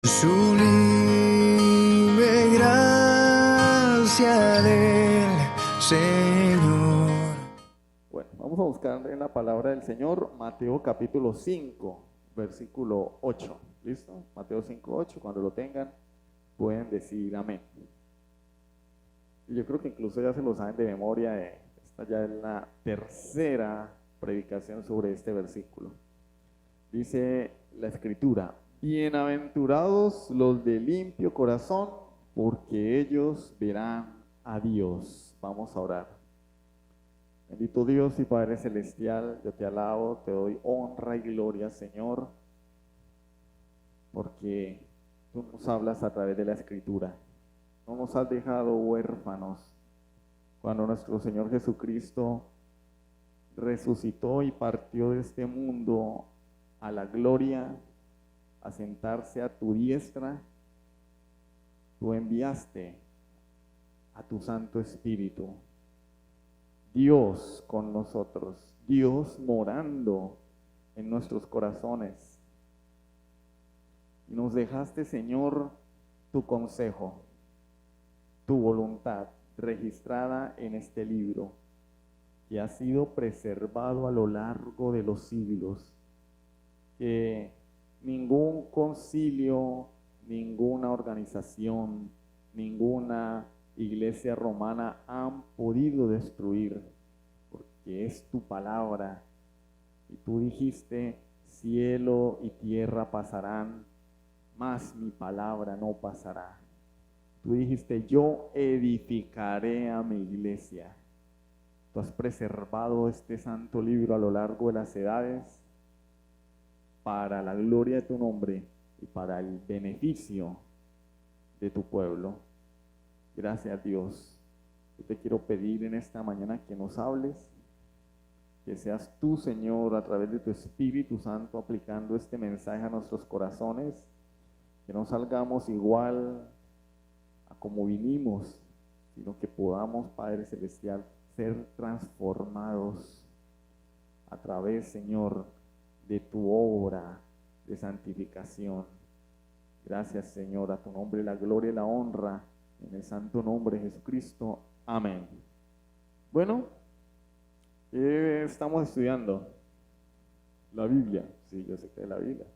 Sublime gracia del Señor. Bueno, vamos a buscar en la palabra del Señor, Mateo capítulo 5, versículo 8. ¿Listo? Mateo 5, 8. Cuando lo tengan, pueden decir amén. Y yo creo que incluso ya se lo saben de memoria. Esta ya es la tercera predicación sobre este versículo. Dice la Escritura: bienaventurados los de limpio corazón, porque ellos verán a Dios. Vamos a orar. Bendito Dios y Padre Celestial, yo te alabo, te doy honra y gloria, Señor, porque tú nos hablas a través de la Escritura. No nos has dejado huérfanos. Cuando nuestro Señor Jesucristo resucitó y partió de este mundo a la gloria, a sentarse a tu diestra, tú enviaste a tu Santo Espíritu. Dios con nosotros, Dios morando en nuestros corazones. Y nos dejaste, Señor, tu consejo, tu voluntad registrada en este libro, que ha sido preservado a lo largo de los siglos, que ningún concilio, ninguna organización, ninguna iglesia romana han podido destruir, porque es tu palabra. Y tú dijiste: cielo y tierra pasarán, mas mi palabra no pasará. Tú dijiste: yo edificaré a mi iglesia. Tú has preservado este santo libro a lo largo de las edades para la gloria de tu nombre y para el beneficio de tu pueblo. Gracias, Dios. Yo te quiero pedir en esta mañana que nos hables, que seas tú, Señor, a través de tu Espíritu Santo aplicando este mensaje a nuestros corazones, que no salgamos igual a como vinimos, sino que podamos, Padre Celestial, ser transformados a través, Señor, de tu obra de santificación. Gracias, Señor, a tu nombre la gloria y la honra, en el santo nombre de Jesucristo. Amén. Bueno, estamos estudiando la Biblia. Sí, yo sé que es la Biblia.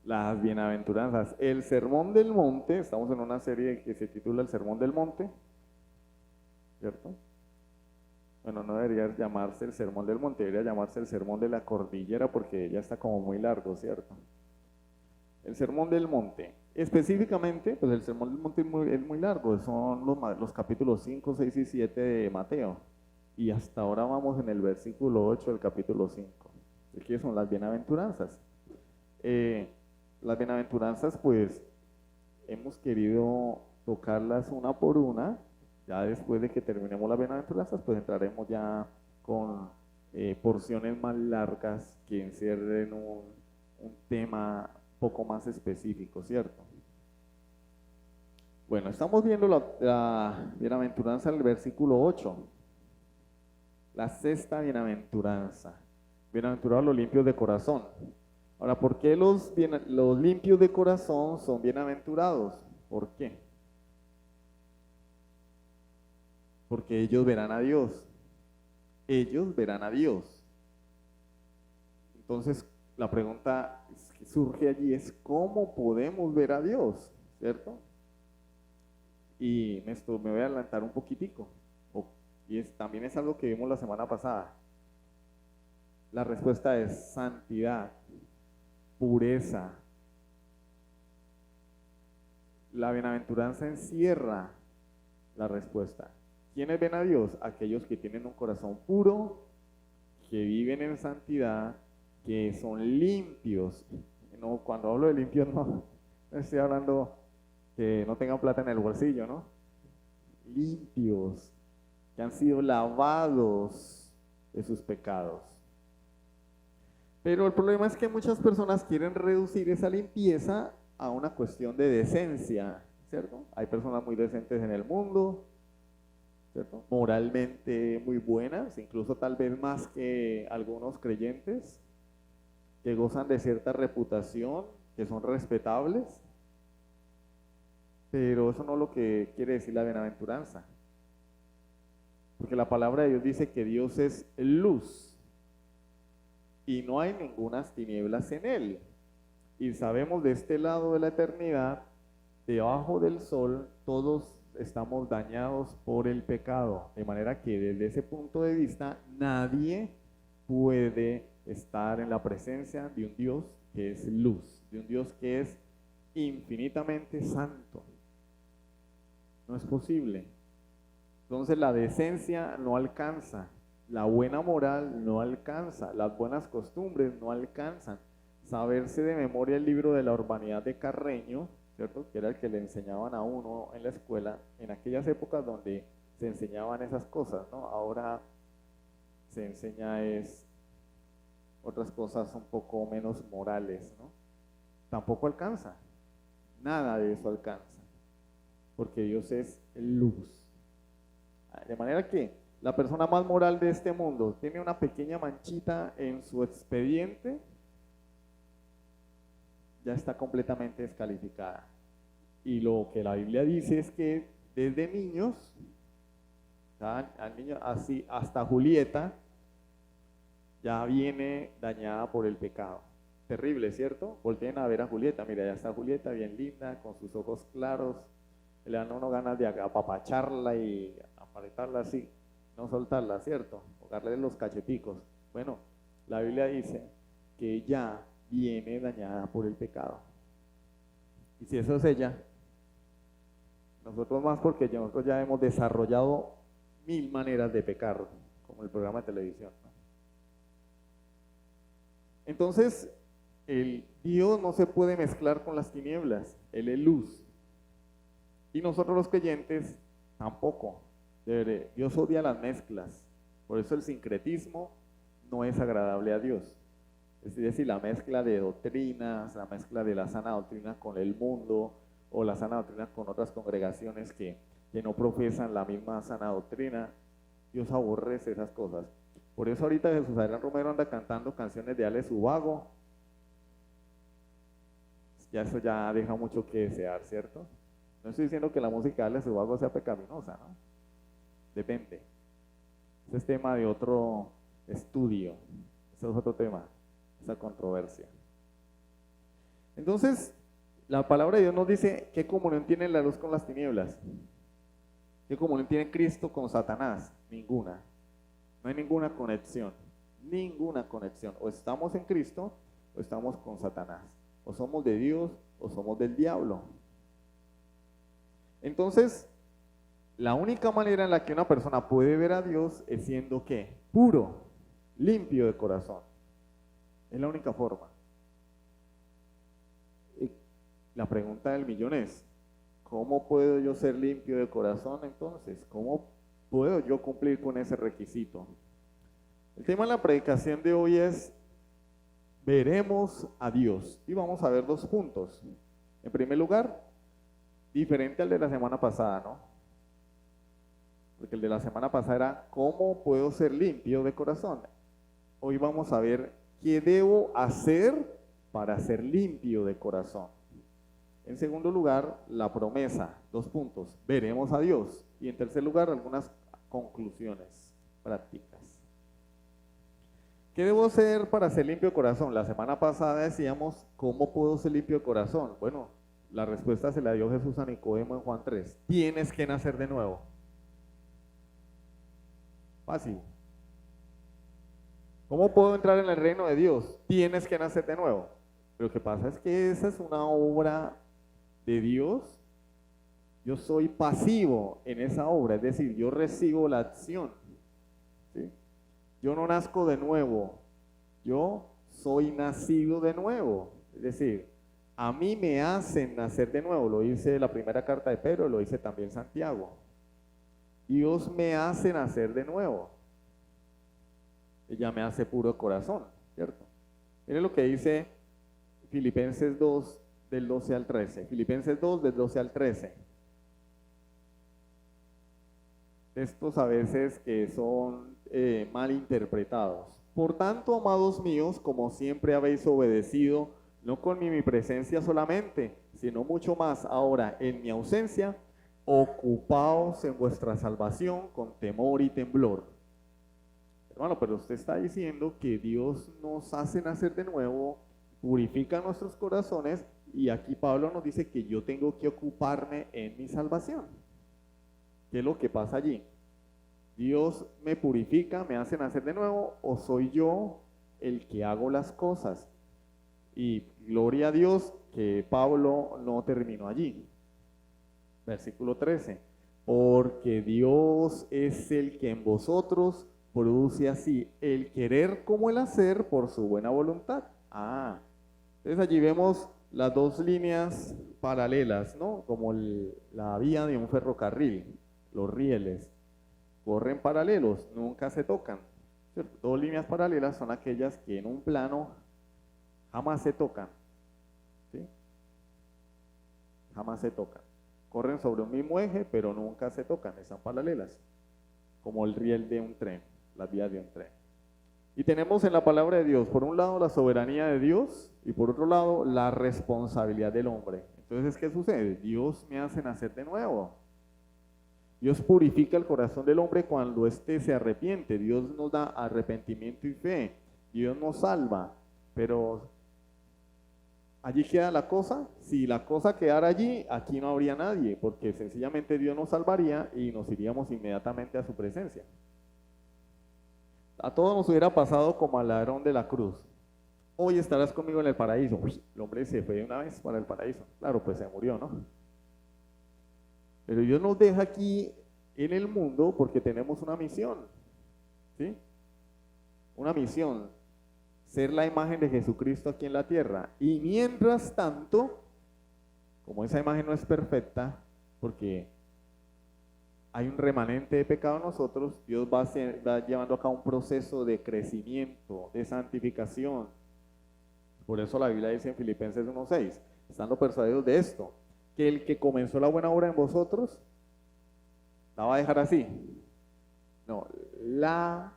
Las bienaventuranzas. El Sermón del Monte. Estamos en una serie que se titula El Sermón del Monte, ¿cierto? Bueno, no debería llamarse el Sermón del Monte, debería llamarse el Sermón de la Cordillera, porque ya está como muy largo, ¿cierto? El Sermón del Monte. Específicamente, pues el Sermón del Monte es muy largo, son los capítulos 5, 6 y 7 de Mateo. Y hasta ahora vamos en el versículo 8 del capítulo 5. ¿Qué son las bienaventuranzas? Las bienaventuranzas, pues, hemos querido tocarlas una por una. Ya después de que terminemos las bienaventuranzas, pues entraremos ya con porciones más largas que encierren un tema poco más específico, ¿cierto? Bueno, estamos viendo la bienaventuranza del versículo 8. La sexta bienaventuranza. Bienaventurados los limpios de corazón. Ahora, ¿por qué los limpios de corazón son bienaventurados? ¿Por qué? Porque ellos verán a Dios. Ellos verán a Dios. Entonces, la pregunta que surge allí es: ¿cómo podemos ver a Dios? ¿Cierto? Y esto me voy a adelantar un poquitico. También es algo que vimos la semana pasada. La respuesta es santidad, pureza. La bienaventuranza encierra la respuesta. ¿Quiénes ven a Dios? Aquellos que tienen un corazón puro, que viven en santidad, que son limpios. No, cuando hablo de limpios no estoy hablando que no tengan plata en el bolsillo, ¿no? Limpios, que han sido lavados de sus pecados. Pero el problema es que muchas personas quieren reducir esa limpieza a una cuestión de decencia, ¿cierto? Hay personas muy decentes en el mundo, ¿cierto? Moralmente muy buenas, incluso tal vez más que algunos creyentes, que gozan de cierta reputación, que son respetables, pero eso no es lo que quiere decir la bienaventuranza. Porque la palabra de Dios dice que Dios es luz y no hay ningunas tinieblas en él. Y sabemos de este lado de la eternidad, debajo del sol, todos estamos dañados por el pecado. De manera que desde ese punto de vista, nadie puede estar en la presencia de un Dios que es luz, de un Dios que es infinitamente santo. No es posible. Entonces la decencia no alcanza, la buena moral no alcanza, las buenas costumbres no alcanzan. Saberse de memoria el libro de la Urbanidad de Carreño, ¿cierto? Que era el que le enseñaban a uno en la escuela, en aquellas épocas donde se enseñaban esas cosas, ¿no? Ahora se enseña otras cosas un poco menos morales, ¿no? Tampoco alcanza, nada de eso alcanza, porque Dios es luz. De manera que la persona más moral de este mundo tiene una pequeña manchita en su expediente, ya está completamente descalificada. Y lo que la Biblia dice es que desde niños, al niño, así hasta Julieta, ya viene dañada por el pecado. Terrible, ¿cierto? Volteen a ver a Julieta, mira, ya está Julieta, bien linda, con sus ojos claros, le dan a uno ganas de apapacharla y apretarla así, no soltarla, ¿cierto? O darle los cacheticos. Bueno, la Biblia dice que ya viene dañada por el pecado. Y si eso es ella, nosotros más, porque nosotros ya hemos desarrollado 1000 maneras de pecar, como el programa de televisión, ¿no? Entonces, el Dios no se puede mezclar con las tinieblas, Él es luz. Y nosotros los creyentes tampoco. Dios odia las mezclas. Por eso el sincretismo no es agradable a Dios. Es decir, la mezcla de doctrinas, la mezcla de la sana doctrina con el mundo, o la sana doctrina con otras congregaciones que no profesan la misma sana doctrina. Dios aborrece esas cosas. Por eso ahorita Jesús Adrián Romero anda cantando canciones de Ale Subago. Ya eso ya deja mucho que desear, ¿cierto? No estoy diciendo que la música de Ale Subago sea pecaminosa, ¿no? Depende. Ese es tema de otro estudio. Ese es otro tema, esa controversia. Entonces, la palabra de Dios nos dice qué comunión tiene la luz con las tinieblas. ¿Qué comunión tiene Cristo con Satanás? Ninguna. No hay ninguna conexión. Ninguna conexión. O estamos en Cristo o estamos con Satanás. O somos de Dios o somos del diablo. Entonces, la única manera en la que una persona puede ver a Dios es siendo ¿qué? Puro, limpio de corazón. Es la única forma. Y la pregunta del millón es, ¿cómo puedo yo ser limpio de corazón entonces? ¿Cómo puedo yo cumplir con ese requisito? El tema de la predicación de hoy es, veremos a Dios. Y vamos a ver 2 puntos. En primer lugar, diferente al de la semana pasada, ¿no? Porque el de la semana pasada era, ¿cómo puedo ser limpio de corazón? Hoy vamos a ver qué debo hacer para ser limpio de corazón. En segundo lugar, la promesa, 2 puntos, veremos a Dios. Y en tercer lugar, algunas conclusiones prácticas. ¿Qué debo hacer para ser limpio de corazón? La semana pasada decíamos, ¿cómo puedo ser limpio de corazón? Bueno, la respuesta se la dio Jesús a Nicodemo en Juan 3. Tienes que nacer de nuevo. Fácil. ¿Cómo puedo entrar en el reino de Dios? Tienes que nacer de nuevo. Pero lo que pasa es que esa es una obra de Dios. Yo soy pasivo en esa obra, es decir, yo recibo la acción, ¿sí? Yo no nazco de nuevo, yo soy nacido de nuevo. Es decir, a mí me hacen nacer de nuevo. Lo dice la primera carta de Pedro, lo dice también Santiago. Dios me hace nacer de nuevo. Ella me hace puro corazón, ¿cierto? Miren lo que dice Filipenses 2, del 12 al 13. Filipenses 2, del 12 al 13. Textos a veces que son mal interpretados. Por tanto, amados míos, como siempre habéis obedecido, no con mi presencia solamente, sino mucho más ahora en mi ausencia, ocupaos en vuestra salvación con temor y temblor. Hermano, pero usted está diciendo que Dios nos hace nacer de nuevo, purifica nuestros corazones, y aquí Pablo nos dice que yo tengo que ocuparme en mi salvación. ¿Qué es lo que pasa allí? ¿Dios me purifica, me hace nacer de nuevo, o soy yo el que hago las cosas? Y gloria a Dios que Pablo no terminó allí. Versículo 13. Porque Dios es el que en vosotros produce así el querer como el hacer por su buena voluntad. Entonces allí vemos las dos líneas paralelas, ¿no? Como la vía de un ferrocarril, los rieles. Corren paralelos, nunca se tocan, ¿cierto? Dos líneas paralelas son aquellas que en un plano jamás se tocan, ¿sí? Jamás se tocan. Corren sobre un mismo eje, pero nunca se tocan, están paralelas, como el riel de un tren, las vías de un tren. Y tenemos en la palabra de Dios, por un lado, la soberanía de Dios, y por otro lado, la responsabilidad del hombre. Entonces, ¿qué sucede? Dios me hace nacer de nuevo. Dios purifica el corazón del hombre cuando éste se arrepiente. Dios nos da arrepentimiento y fe. Dios nos salva. Pero allí queda la cosa. Si la cosa quedara allí, aquí no habría nadie, porque sencillamente Dios nos salvaría y nos iríamos inmediatamente a su presencia. A todos nos hubiera pasado como al ladrón de la cruz. Hoy estarás conmigo en el paraíso. Uy, el hombre se fue de una vez para el paraíso. Claro, pues se murió, ¿no? Pero Dios nos deja aquí en el mundo porque tenemos una misión, ¿sí? Una misión, ser la imagen de Jesucristo aquí en la tierra. Y mientras tanto, como esa imagen no es perfecta, porque hay un remanente de pecado en nosotros, Dios va llevando a cabo un proceso de crecimiento, de santificación. Por eso la Biblia dice en Filipenses 1:6, estando persuadidos de esto, que el que comenzó la buena obra en vosotros, ¿la va a dejar así? No, la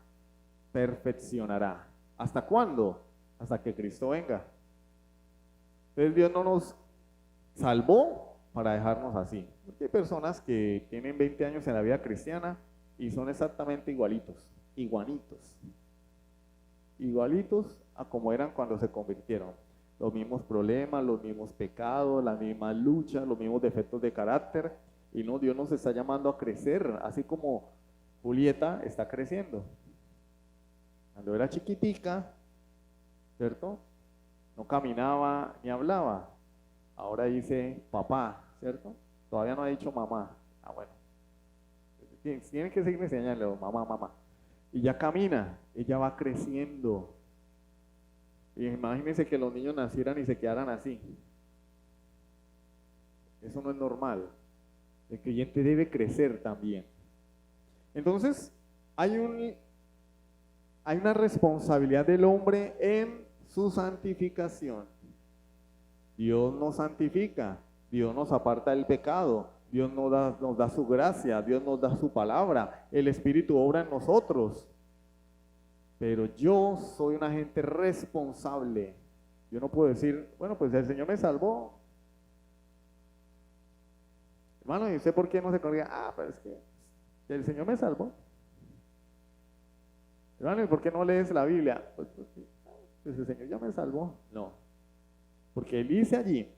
perfeccionará. ¿Hasta cuándo? Hasta que Cristo venga. Entonces Dios no nos salvó para dejarnos así. Porque hay personas que tienen 20 años en la vida cristiana y son exactamente igualitos, igualitos a como eran cuando se convirtieron. Los mismos problemas, los mismos pecados, las mismas luchas, los mismos defectos de carácter. Y no, Dios nos está llamando a crecer, así como Julieta está creciendo. Cuando era chiquitica, ¿cierto? No caminaba ni hablaba. Ahora dice papá, ¿cierto? Todavía no ha dicho mamá. Bueno. Tienen que seguir enseñándole, mamá, mamá. Y ya camina, ella va creciendo. Y imagínense que los niños nacieran y se quedaran así. Eso no es normal. El creyente debe crecer también. Entonces, hay una responsabilidad del hombre en su santificación. Dios nos santifica, Dios nos aparta del pecado, Dios nos da su gracia, Dios nos da su palabra, el Espíritu obra en nosotros. Pero yo soy un agente responsable. Yo no puedo decir, bueno, pues el Señor me salvó. Hermano, ¿y usted por qué no se congrega? Pero es que el Señor me salvó. Hermano, ¿y por qué no lees la Biblia? Pues el Señor ya me salvó. No, porque Él dice allí,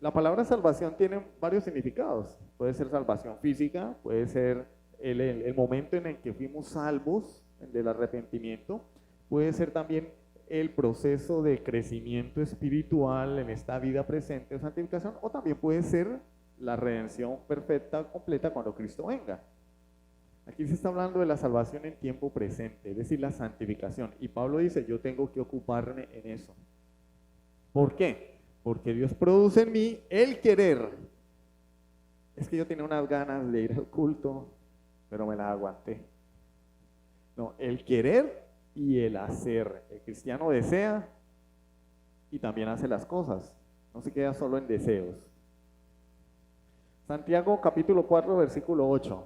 la palabra salvación tiene varios significados. Puede ser salvación física, puede ser el momento en el que fuimos salvos, el del arrepentimiento, puede ser también el proceso de crecimiento espiritual en esta vida presente de santificación, o también puede ser la redención perfecta, completa cuando Cristo venga. Aquí se está hablando de la salvación en tiempo presente, es decir, la santificación. Y Pablo dice, yo tengo que ocuparme en eso. ¿Por qué? Porque Dios produce en mí el querer. Es que yo tenía unas ganas de ir al culto, pero me las aguanté. No, el querer y el hacer. El cristiano desea y también hace las cosas. No se queda solo en deseos. Santiago capítulo 4, versículo 8.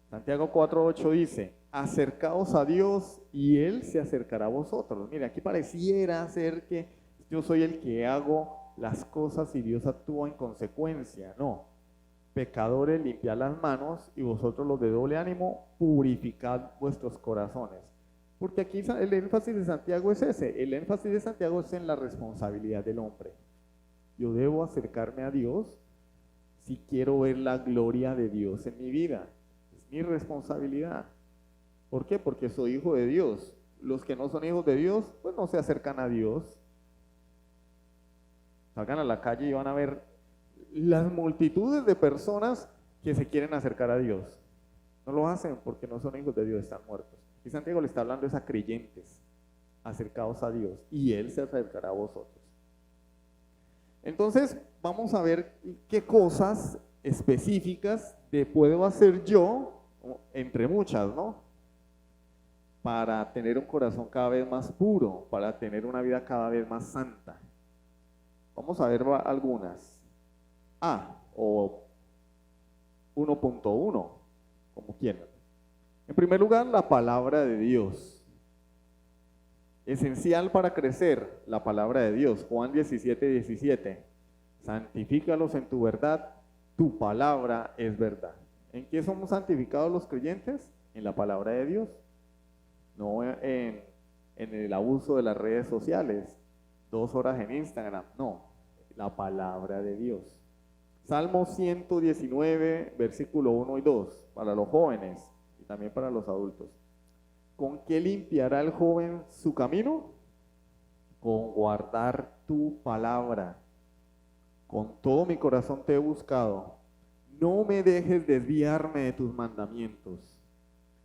Santiago 4:8 dice, acercaos a Dios y Él se acercará a vosotros. Mire, aquí pareciera ser que yo soy el que hago las cosas y Dios actúa en consecuencia. No. Pecadores, limpiad las manos y vosotros los de doble ánimo, purificad vuestros corazones. Porque aquí el énfasis de Santiago es ese. El énfasis de Santiago es en la responsabilidad del hombre. Yo debo acercarme a Dios si quiero ver la gloria de Dios en mi vida. Es mi responsabilidad. ¿Por qué? Porque soy hijo de Dios. Los que no son hijos de Dios, pues no se acercan a Dios. Salgan a la calle y van a ver las multitudes de personas que se quieren acercar a Dios. No lo hacen porque no son hijos de Dios, están muertos. Y Santiago le está hablando a creyentes acercados a Dios y Él se acercará a vosotros. Entonces vamos a ver qué cosas específicas puedo hacer yo, entre muchas, ¿no? Para tener un corazón cada vez más puro, para tener una vida cada vez más santa. Vamos a ver algunas. O 1.1, como quieran. En primer lugar, la palabra de Dios. Esencial para crecer, la palabra de Dios. Juan 17:17. Santifícalos en tu verdad, tu palabra es verdad. ¿En qué somos santificados los creyentes? En la palabra de Dios. No en el abuso de las redes sociales, 2 horas en Instagram, no, la palabra de Dios. Salmo 119, versículo 1 y 2, para los jóvenes y también para los adultos. ¿Con qué limpiará el joven su camino? Con guardar tu palabra. Con todo mi corazón te he buscado. No me dejes desviarme de tus mandamientos.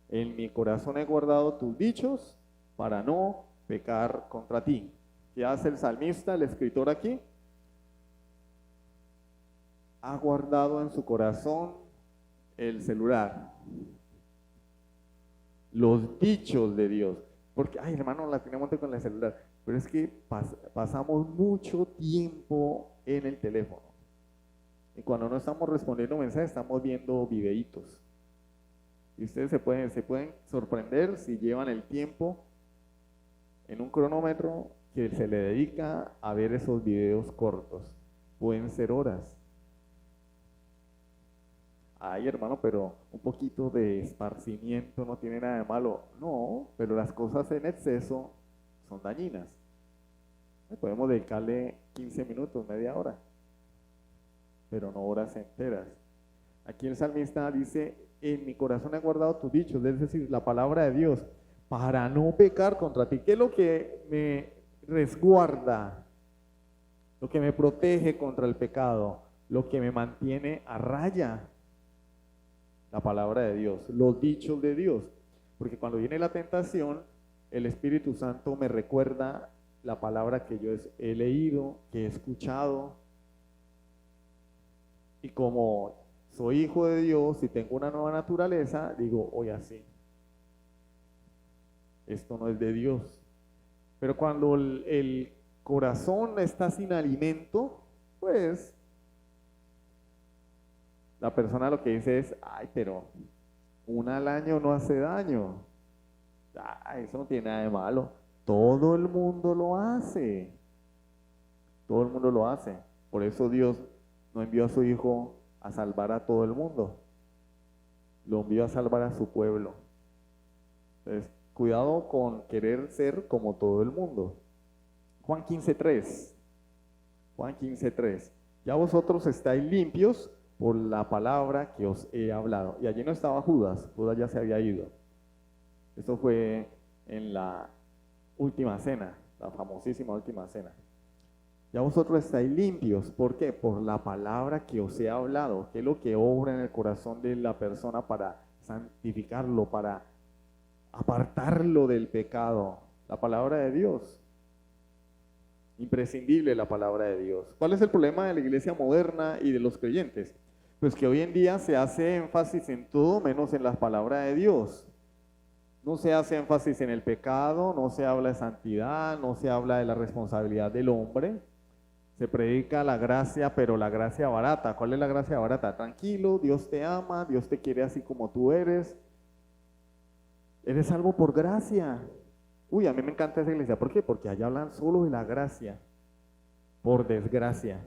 En mi corazón he guardado tus dichos para no pecar contra ti. ¿Qué hace el salmista, el escritor aquí? Ha guardado en su corazón el celular, los dichos de Dios. Porque, ay hermano, la tenemos con el celular. Pero es que pasamos mucho tiempo en el teléfono. Y cuando no estamos respondiendo mensajes, estamos viendo videitos. Y ustedes se pueden sorprender si llevan el tiempo en un cronómetro que se le dedica a ver esos videos cortos. Pueden ser horas. Ay, hermano, pero un poquito de esparcimiento no tiene nada de malo. No, pero las cosas en exceso son dañinas. Podemos dedicarle 15 minutos, media hora, pero no horas enteras. Aquí el salmista dice, en mi corazón he guardado tus dichos, es decir, la palabra de Dios, para no pecar contra ti. ¿Qué es lo que me resguarda? Lo que me protege contra el pecado, lo que me mantiene a raya. La palabra de Dios, los dichos de Dios. Porque cuando viene la tentación, el Espíritu Santo me recuerda la palabra que yo he leído, que he escuchado. Y como soy hijo de Dios y tengo una nueva naturaleza, digo, oye, así, esto no es de Dios. Pero cuando el corazón está sin alimento, pues la persona lo que dice es, ay, pero una al año no hace daño. Eso no tiene nada de malo. Todo el mundo lo hace. Todo el mundo lo hace. Por eso Dios no envió a su Hijo a salvar a todo el mundo. Lo envió a salvar a su pueblo. Entonces, cuidado con querer ser como todo el mundo. Juan 15:3. Juan 15:3. Ya vosotros estáis limpios por la palabra que os he hablado. Y allí no estaba Judas. Judas ya se había ido. Esto fue en la última cena, la famosísima última cena. Ya vosotros estáis limpios. ¿Por qué? Por la palabra que os he hablado. ¿Qué es lo que obra en el corazón de la persona para santificarlo, para apartarlo del pecado? La palabra de Dios. Imprescindible la palabra de Dios. ¿Cuál es el problema de la iglesia moderna y de los creyentes? Pues que hoy en día se hace énfasis en todo menos en la palabra de Dios. No se hace énfasis en el pecado, no se habla de santidad, no se habla de la responsabilidad del hombre. Se predica la gracia, pero la gracia barata. ¿Cuál es la gracia barata? Tranquilo, Dios te ama, Dios te quiere así como tú eres. Eres salvo por gracia. Uy, a mí me encanta esa iglesia. ¿Por qué? Porque allá hablan solo de la gracia. por desgracia.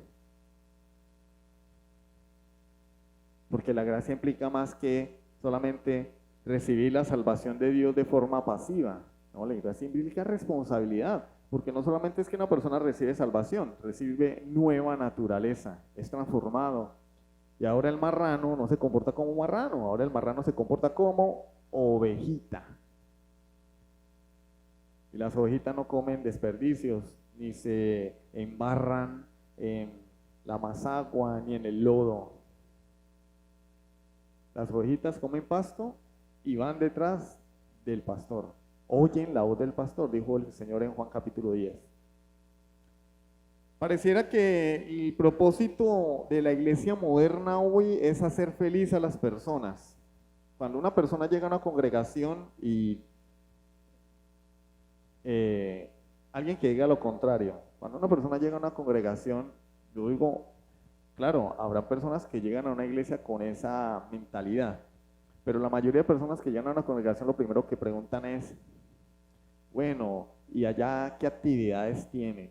Porque la gracia implica más que solamente recibir la salvación de Dios de forma pasiva. No, la gracia implica responsabilidad, porque no solamente es que una persona recibe salvación, recibe nueva naturaleza, es transformado. Y ahora el marrano no se comporta como marrano, ahora el marrano se comporta como ovejita. Y las ovejitas no comen desperdicios, ni se embarran en la mazagua, ni en el lodo. Las ovejitas comen pasto y van detrás del pastor. Oyen la voz del pastor, dijo el Señor en Juan capítulo 10. Pareciera que el propósito de la iglesia moderna hoy es hacer feliz a las personas. Cuando una persona llega a una congregación y alguien que diga lo contrario, cuando una persona llega a una congregación, yo digo, claro, habrá personas que llegan a una iglesia con esa mentalidad, pero la mayoría de personas que llegan a una congregación lo primero que preguntan es, bueno, ¿y allá qué actividades tienen?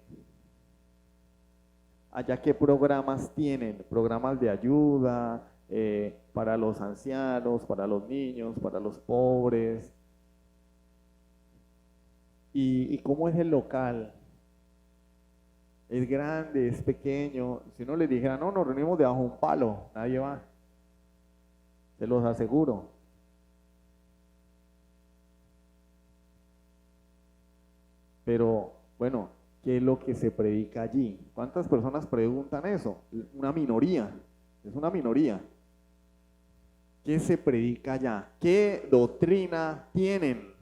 ¿Allá qué programas tienen? Programas de ayuda para los ancianos, para los niños, para los pobres. ¿Y cómo es el local? ¿Es grande? ¿Es pequeño? Si uno les dijera, no, nos reunimos debajo de un palo, nadie va. Se los aseguro. Pero, bueno, ¿qué es lo que se predica allí? ¿Cuántas personas preguntan eso? Una minoría, es una minoría. ¿Qué se predica allá? ¿Qué doctrina tienen?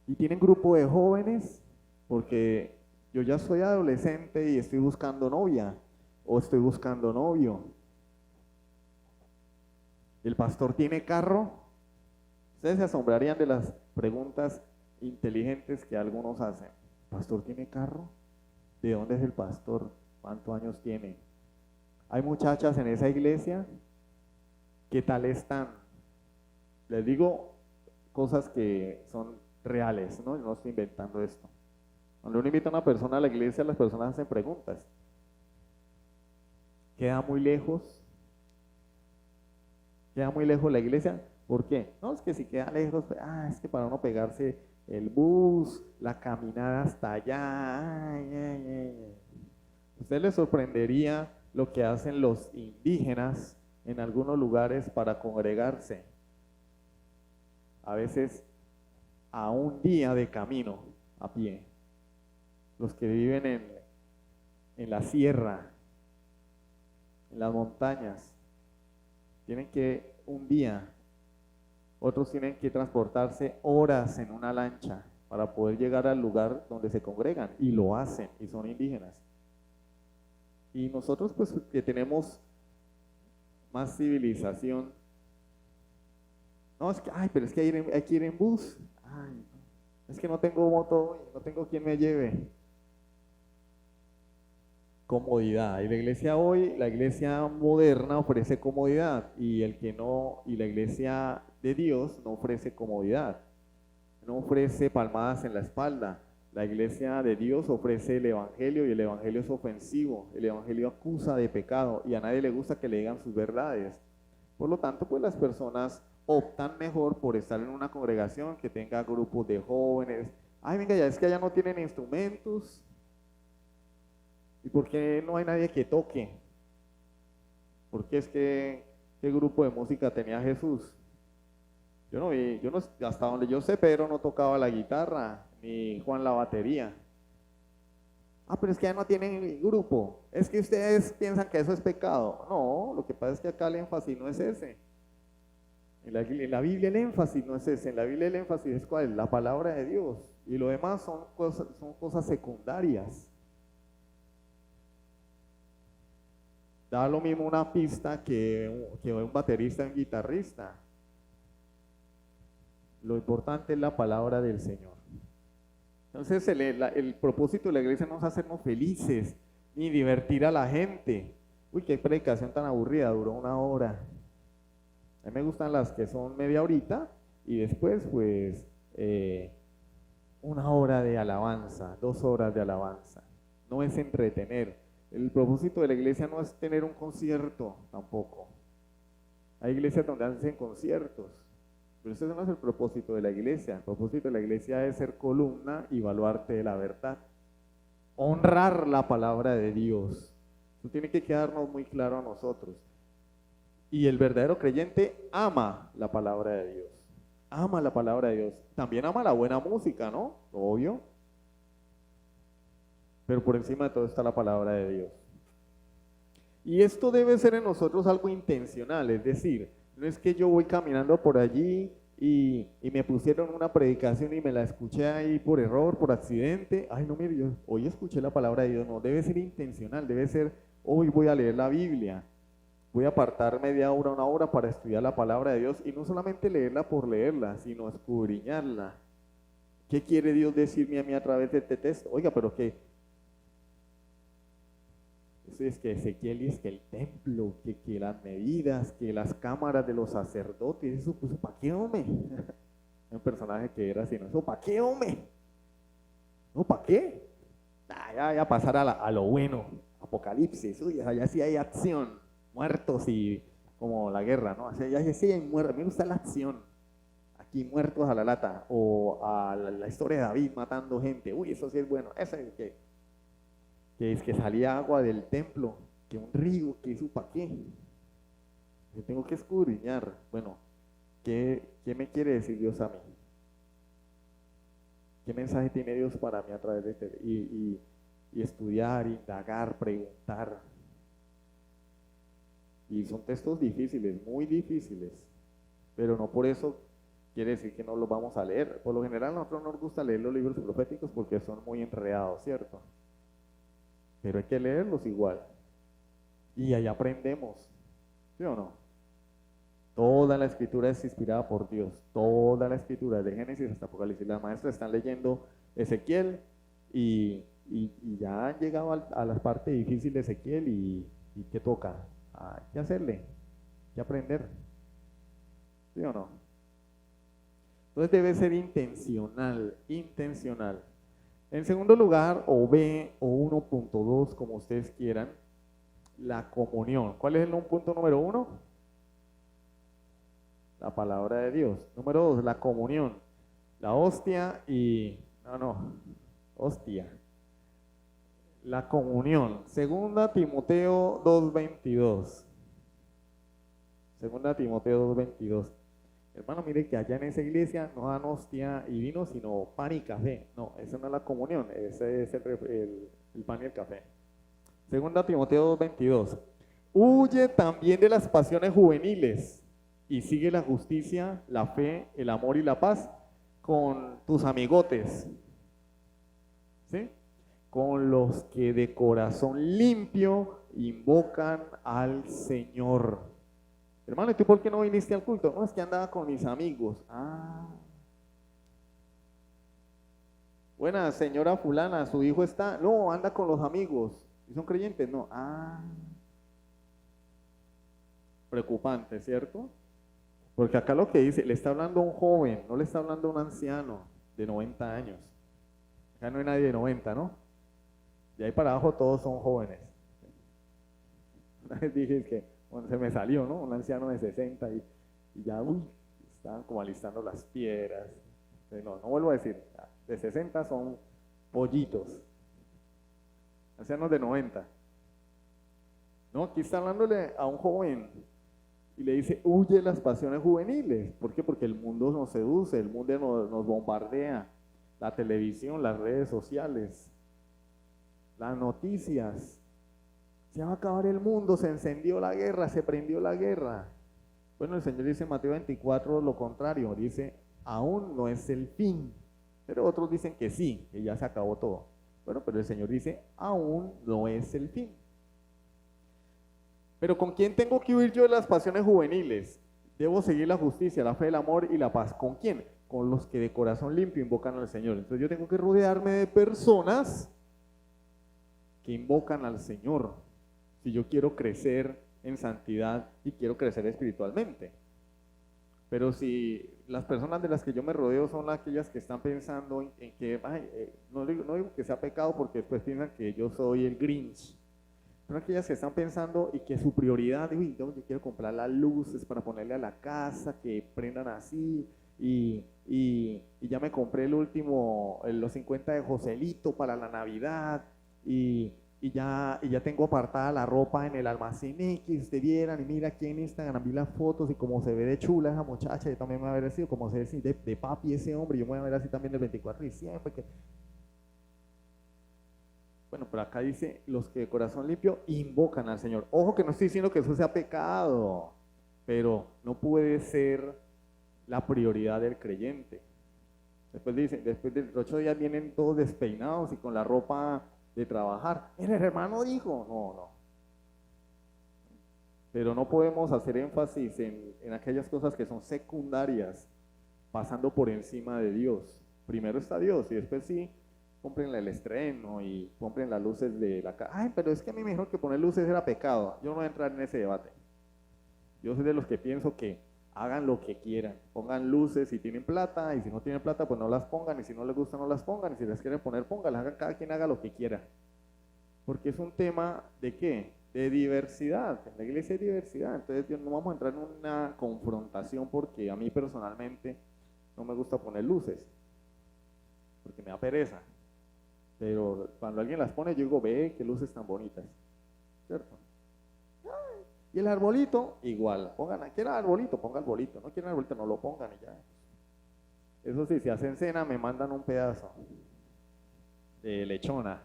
Y tienen grupo de jóvenes, porque yo ya soy adolescente y estoy buscando novia, o estoy buscando novio. ¿El pastor tiene carro? Ustedes se asombrarían de las preguntas inteligentes que algunos hacen. ¿El pastor tiene carro? ¿De dónde es el pastor? ¿Cuántos años tiene? ¿Hay muchachas en esa iglesia? ¿Qué tal están? Les digo cosas que son reales, ¿no? Yo no estoy inventando esto. Cuando uno invita a una persona a la iglesia, las personas hacen preguntas. ¿Queda muy lejos? ¿Queda muy lejos la iglesia? ¿Por qué? No, es que si queda lejos, es que para uno pegarse el bus, la caminada hasta allá, ¿Usted le sorprendería lo que hacen los indígenas en algunos lugares para congregarse? A veces a un día de camino a pie. Los que viven en la sierra, en las montañas, tienen que un día, otros tienen que transportarse horas en una lancha para poder llegar al lugar donde se congregan, y lo hacen, y son indígenas. Y nosotros pues que tenemos más civilización, no, es que, pero es que hay que ir en bus, es que no tengo moto, no tengo quien me lleve. Comodidad. Y la iglesia hoy, la iglesia moderna ofrece comodidad, y el que no, y la iglesia de Dios no ofrece comodidad, no ofrece palmadas en la espalda. La iglesia de Dios ofrece el evangelio, y el evangelio es ofensivo, el evangelio acusa de pecado, y a nadie le gusta que le digan sus verdades. Por lo tanto, pues las personas optan mejor por estar en una congregación que tenga grupos de jóvenes. Venga, ya es que allá no tienen instrumentos. ¿Y por qué no hay nadie que toque? Porque es que, ¿qué grupo de música tenía Jesús? Yo no vi, hasta donde yo sé, Pedro no tocaba la guitarra, ni Juan la batería. Pero es que ya no tienen grupo. Es que ustedes piensan que eso es pecado. No, lo que pasa es que acá el énfasis no es ese. En la Biblia el énfasis no es ese. En la Biblia el énfasis es ¿cuál? La palabra de Dios. Y lo demás son cosas secundarias. Da lo mismo una pista que un baterista y un guitarrista. Lo importante es la palabra del Señor. Entonces el propósito de la iglesia no es hacernos felices, ni divertir a la gente. Uy, qué predicación tan aburrida, duró 1 hora. A mí me gustan las que son media horita y después pues una hora de alabanza, 2 horas de alabanza. No es entretener. El propósito de la iglesia no es tener un concierto tampoco. Hay iglesias donde hacen conciertos, pero ese no es el propósito de la iglesia. El propósito de la iglesia es ser columna y baluarte de la verdad. Honrar la palabra de Dios. Eso tiene que quedarnos muy claro a nosotros. Y el verdadero creyente ama la palabra de Dios. Ama la palabra de Dios. También ama la buena música, ¿no? Obvio. Pero por encima de todo está la palabra de Dios. Y esto debe ser en nosotros algo intencional, es decir, no es que yo voy caminando por allí y me pusieron una predicación y me la escuché ahí por error, por accidente. Ay, no, mire, yo hoy escuché la palabra de Dios. No, debe ser intencional, debe ser, hoy voy a leer la Biblia. Voy a apartar media hora, una hora para estudiar la palabra de Dios y no solamente leerla por leerla, sino escudriñarla. ¿Qué quiere Dios decirme a mí a través de este texto? Oiga, pero ¿qué? Eso es que Ezequiel y es que el templo, que las medidas, que las cámaras de los sacerdotes, eso pues ¿para qué, hombre? Un personaje que era así, ¿no? ¿Eso para qué, hombre? ¿No, para qué? Ya pasar a lo bueno, Apocalipsis, uy, allá sí hay acción, muertos y como la guerra, ¿no? Allá sí hay muertos, a mí me gusta la acción, aquí muertos a la lata, o a la historia de David matando gente, uy, eso sí es bueno, eso es que es que salía agua del templo, que un río, que eso para qué. Yo tengo que escudriñar, bueno, ¿qué me quiere decir Dios a mí? ¿Qué mensaje tiene Dios para mí a través de este? Y estudiar, indagar, preguntar. Y son textos difíciles, muy difíciles, pero no por eso quiere decir que no los vamos a leer. Por lo general a nosotros no nos gusta leer los libros proféticos porque son muy enredados, ¿cierto? Pero hay que leerlos igual. Y ahí aprendemos, ¿sí o no? Toda la escritura es inspirada por Dios. Toda la escritura, de Génesis hasta Apocalipsis. Las maestras están leyendo Ezequiel y ya han llegado a la parte difícil de Ezequiel y ¿qué toca? Hay que hacerle, hay que aprender. ¿Sí o no? Entonces debe ser intencional, intencional. En segundo lugar, o B, o 1.2, como ustedes quieran, la comunión. ¿Cuál es el punto número 1? La palabra de Dios. Número 2, la comunión. La hostia y... hostia. La comunión. Segunda Timoteo 2.22. Segunda Timoteo 2.22. Hermano, mire que allá en esa iglesia no dan hostia y vino, sino pan y café. No, esa no es la comunión, ese es el pan y el café. Segunda Timoteo 2.22. Huye también de las pasiones juveniles y sigue la justicia, la fe, el amor y la paz con tus amigotes. ¿Sí? Con los que de corazón limpio invocan al Señor. Hermano, ¿y tú por qué no viniste al culto? No, es que andaba con mis amigos. Buena señora fulana, su hijo está. No, anda con los amigos. ¿Y son creyentes? No. Preocupante, ¿cierto? Porque acá lo que dice, le está hablando a un joven, no le está hablando a un anciano de 90 años. Acá no hay nadie de 90, ¿no? De ahí para abajo todos son jóvenes. Una vez dije que... Bueno, se me salió, ¿no? Un anciano de 60 y ya, estaban como alistando las piedras. No vuelvo a decir, de 60 son pollitos. Ancianos de 90. No, aquí está hablándole a un joven y le dice, huye de las pasiones juveniles. ¿Por qué? Porque el mundo nos seduce, el mundo nos bombardea. La televisión, las redes sociales, las noticias. Se va a acabar el mundo, se encendió la guerra, se prendió la guerra. Bueno, el Señor dice en Mateo 24 lo contrario, dice, aún no es el fin. Pero otros dicen que sí, que ya se acabó todo. Bueno, pero el Señor dice, aún no es el fin. Pero ¿con quién tengo que huir yo de las pasiones juveniles? Debo seguir la justicia, la fe, el amor y la paz. ¿Con quién? Con los que de corazón limpio invocan al Señor. Entonces yo tengo que rodearme de personas que invocan al Señor. Si yo quiero crecer en santidad y quiero crecer espiritualmente. Pero si las personas de las que yo me rodeo son aquellas que están pensando en que, ay, no digo que sea pecado porque después piensan que yo soy el Grinch. Son aquellas que están pensando y que su prioridad, uy, no, yo quiero comprar las luces para ponerle a la casa, que prendan así, y ya me compré el último, los 50 de Joselito para la Navidad, y ya tengo apartada la ropa en el almacén X, ustedes vieran, y mira aquí en Instagram vi las fotos y como se ve de chula esa muchacha, yo también me voy a ver así, o como se ve así de papi ese hombre, yo me voy a ver así también el 24 de diciembre, que bueno, pero acá dice, los que de corazón limpio invocan al Señor. Ojo que no estoy diciendo que eso sea pecado, pero no puede ser la prioridad del creyente. Después dice, después de los 8 días vienen todos despeinados y con la ropa de trabajar. Mira, el hermano dijo, no. Pero no podemos hacer énfasis en aquellas cosas que son secundarias, pasando por encima de Dios. Primero está Dios y después sí, compren el estreno y compren las luces de la casa. Ay, pero es que a mí me dijeron que poner luces era pecado. Yo no voy a entrar en ese debate. Yo soy de los que pienso que hagan lo que quieran. Pongan luces si tienen plata y si no tienen plata, pues no las pongan. Y si no les gusta, no las pongan. Y si las quieren poner, pónganlas. Cada quien haga lo que quiera. Porque es un tema de ¿qué? De diversidad. En la iglesia hay diversidad. Entonces no vamos a entrar en una confrontación porque a mí personalmente no me gusta poner luces. Porque me da pereza. Pero cuando alguien las pone, yo digo, ve, qué luces tan bonitas. ¿Cierto? Y el arbolito, igual. Pongan, ¿quieren arbolito? Pongan arbolito. No quieren arbolito, no lo pongan y ya. Eso sí, si hacen cena, me mandan un pedazo de lechona.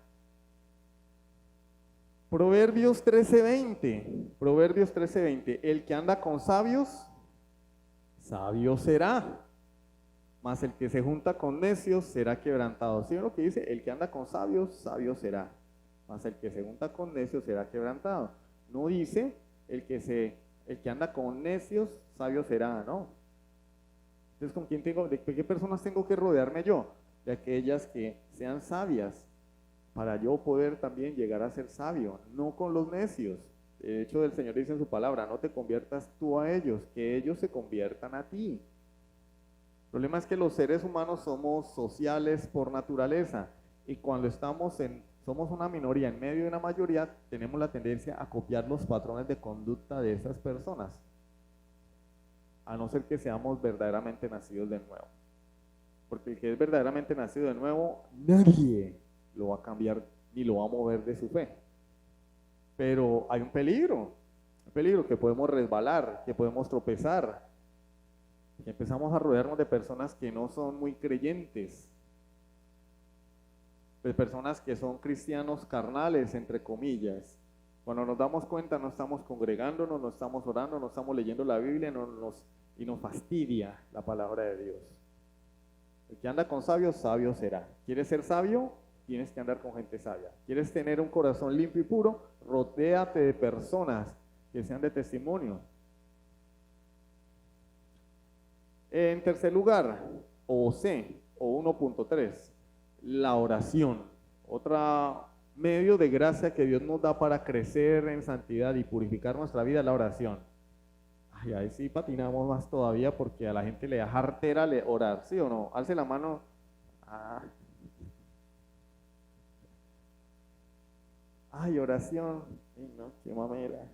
Proverbios 13:20. Proverbios 13:20. El que anda con sabios, sabio será. Mas el que se junta con necios será quebrantado. ¿Sí ven lo que dice? El que anda con sabios, sabio será. Mas el que se junta con necios será quebrantado. No dice el que anda con necios, sabio será, ¿no? Entonces, ¿con quién tengo, de qué personas tengo que rodearme yo? De aquellas que sean sabias, para yo poder también llegar a ser sabio, no con los necios. De hecho, el Señor dice en su palabra, no te conviertas tú a ellos, que ellos se conviertan a ti. El problema es que los seres humanos somos sociales por naturaleza y cuando somos una minoría en medio de una mayoría, tenemos la tendencia a copiar los patrones de conducta de esas personas, a no ser que seamos verdaderamente nacidos de nuevo. Porque el que es verdaderamente nacido de nuevo, nadie lo va a cambiar ni lo va a mover de su fe. Pero hay un peligro que podemos resbalar, que podemos tropezar, que empezamos a rodearnos de personas que no son muy creyentes, de personas que son cristianos carnales, entre comillas. Cuando nos damos cuenta no estamos congregándonos, no estamos orando, no estamos leyendo la Biblia y nos fastidia la palabra de Dios. El que anda con sabios, sabio será. ¿Quieres ser sabio? Tienes que andar con gente sabia. ¿Quieres tener un corazón limpio y puro? Rodéate de personas que sean de testimonio. En tercer lugar, o 1.3, la oración. Otro medio de gracia que Dios nos da para crecer en santidad y purificar nuestra vida es la oración. Ay, ahí sí patinamos más todavía porque a la gente le da jartera orar, ¿sí o no? Alce la mano. Ay, oración. Ay, no, qué mamera.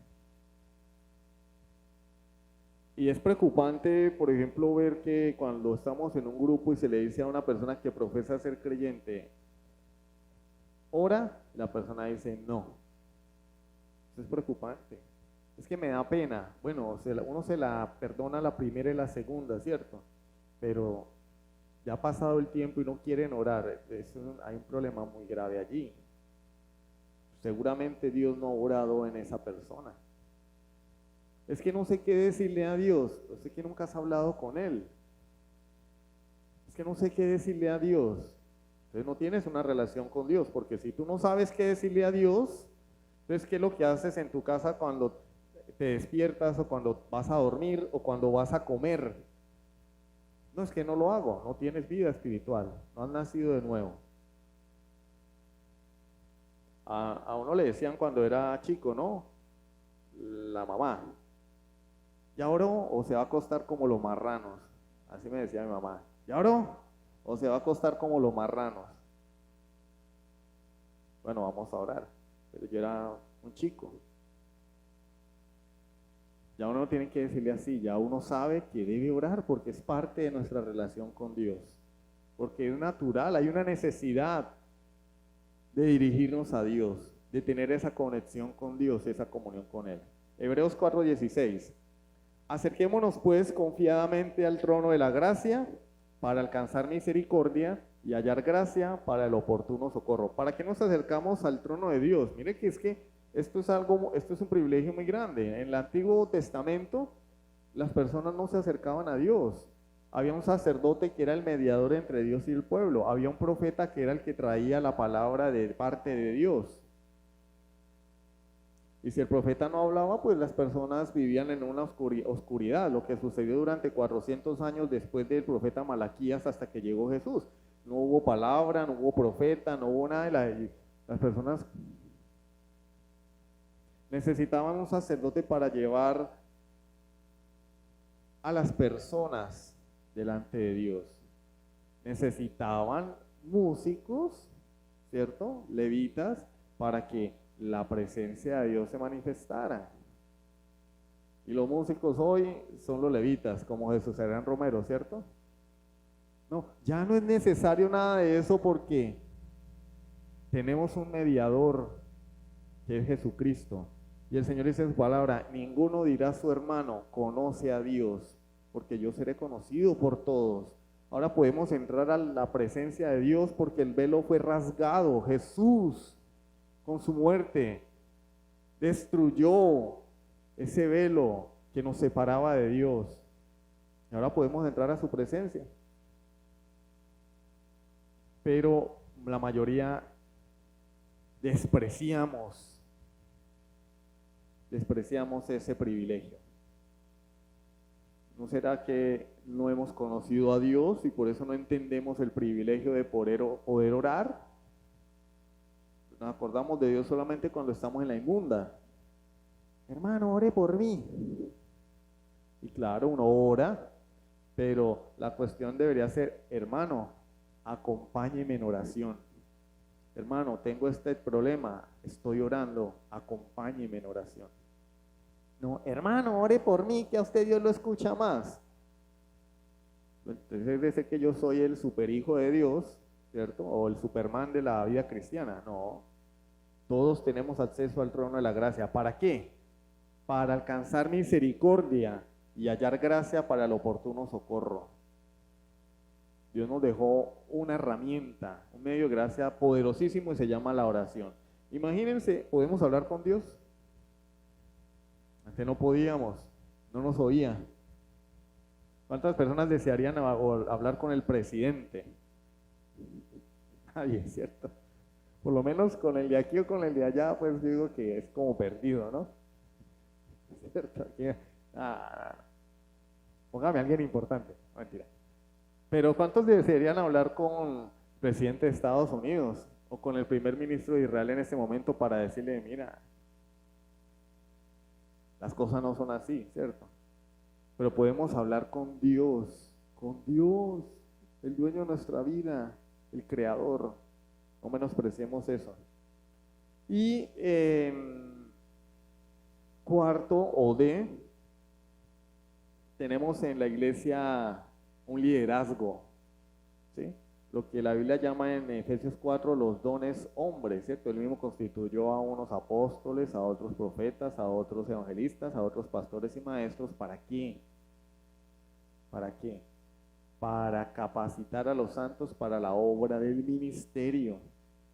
Y es preocupante, por ejemplo, ver que cuando estamos en un grupo y se le dice a una persona que profesa ser creyente, ora, la persona dice no. Eso es preocupante. Es que me da pena. Bueno, uno se la perdona la primera y la segunda, ¿cierto? Pero ya ha pasado el tiempo y no quieren orar. Hay un problema muy grave allí. Seguramente Dios no ha orado en esa persona. Es que no sé qué decirle a Dios. Es que nunca has hablado con Él. Es que no sé qué decirle a Dios. Entonces no tienes una relación con Dios, porque si tú no sabes qué decirle a Dios, entonces ¿qué es lo que haces en tu casa cuando te despiertas o cuando vas a dormir o cuando vas a comer? No, es que no lo hago, no tienes vida espiritual, no has nacido de nuevo. A uno le decían cuando era chico, ¿no? La mamá. ¿Ya oró o se va a acostar como los marranos? Así me decía mi mamá. ¿Ya oró o se va a acostar como los marranos? Bueno, vamos a orar. Pero yo era un chico. Ya uno no tiene que decirle así, ya uno sabe que debe orar porque es parte de nuestra relación con Dios. Porque es natural, hay una necesidad de dirigirnos a Dios, de tener esa conexión con Dios, esa comunión con Él. Hebreos 4:16. Acerquémonos pues confiadamente al trono de la gracia para alcanzar misericordia y hallar gracia para el oportuno socorro. ¿Para qué nos acercamos al trono de Dios? Mire que es que esto es un privilegio muy grande. En el Antiguo Testamento las personas no se acercaban a Dios. Había un sacerdote que era el mediador entre Dios y el pueblo. Había un profeta que era el que traía la palabra de parte de Dios. Y si el profeta no hablaba, pues las personas vivían en una oscuridad, lo que sucedió durante 400 años después del profeta Malaquías hasta que llegó Jesús. No hubo palabra, no hubo profeta, no hubo nada, y las personas necesitaban un sacerdote para llevar a las personas delante de Dios. Necesitaban músicos, ¿cierto? Levitas, para que la presencia de Dios se manifestara. Y los músicos hoy son los levitas, como Jesús Adrián Romero, ¿cierto? No, ya no es necesario nada de eso porque tenemos un mediador que es Jesucristo. Y el Señor dice en su palabra, ninguno dirá a su hermano, conoce a Dios, porque yo seré conocido por todos. Ahora podemos entrar a la presencia de Dios porque el velo fue rasgado. Jesús, con su muerte, destruyó ese velo que nos separaba de Dios. Y ahora podemos entrar a su presencia. Pero la mayoría despreciamos ese privilegio. ¿No será que no hemos conocido a Dios y por eso no entendemos el privilegio de poder orar? Nos acordamos de Dios solamente cuando estamos en la inmunda. Hermano, ore por mí. Y claro, uno ora, pero la cuestión debería ser, hermano, acompáñeme en oración. Hermano, tengo este problema, estoy orando, acompáñeme en oración. No, hermano, ore por mí, que a usted Dios lo escucha más. Entonces debe ser que yo soy el superhijo de Dios, ¿cierto? O el Superman de la vida cristiana. No, todos tenemos acceso al trono de la gracia. ¿Para qué? Para alcanzar misericordia y hallar gracia para el oportuno socorro. Dios nos dejó una herramienta, un medio de gracia poderosísimo y se llama la oración. Imagínense, ¿podemos hablar con Dios? Antes no podíamos, no nos oía. ¿Cuántas personas desearían hablar con el presidente? Nadie, ¿cierto? Por lo menos con el de aquí o con el de allá, pues yo digo que es como perdido, ¿no? ¿Cierto? Póngame a alguien importante, no, mentira. Pero ¿cuántos desearían hablar con el presidente de Estados Unidos o con el primer ministro de Israel en este momento para decirle, mira, las cosas no son así, ¿cierto? Pero podemos hablar con Dios, el dueño de nuestra vida, el creador. No menospreciemos eso. Y cuarto o D, tenemos en la iglesia un liderazgo, ¿sí? Lo que la Biblia llama en Efesios 4 los dones hombres, ¿cierto? Él mismo constituyó a unos apóstoles, a otros profetas, a otros evangelistas, a otros pastores y maestros. ¿Para qué? ¿Para qué? Para capacitar a los santos para la obra del ministerio,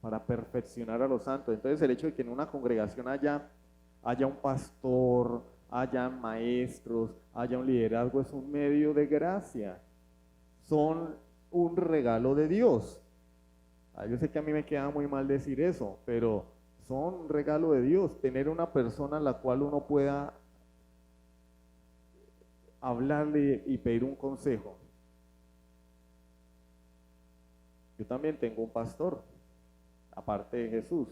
para perfeccionar a los santos. Entonces el hecho de que en una congregación haya un pastor, haya maestros, haya un liderazgo es un medio de gracia. Son un regalo de Dios. Yo sé que a mí me queda muy mal decir eso, pero son un regalo de Dios. Tener una persona a la cual uno pueda hablarle y pedir un consejo. Yo también tengo un pastor, aparte de Jesús,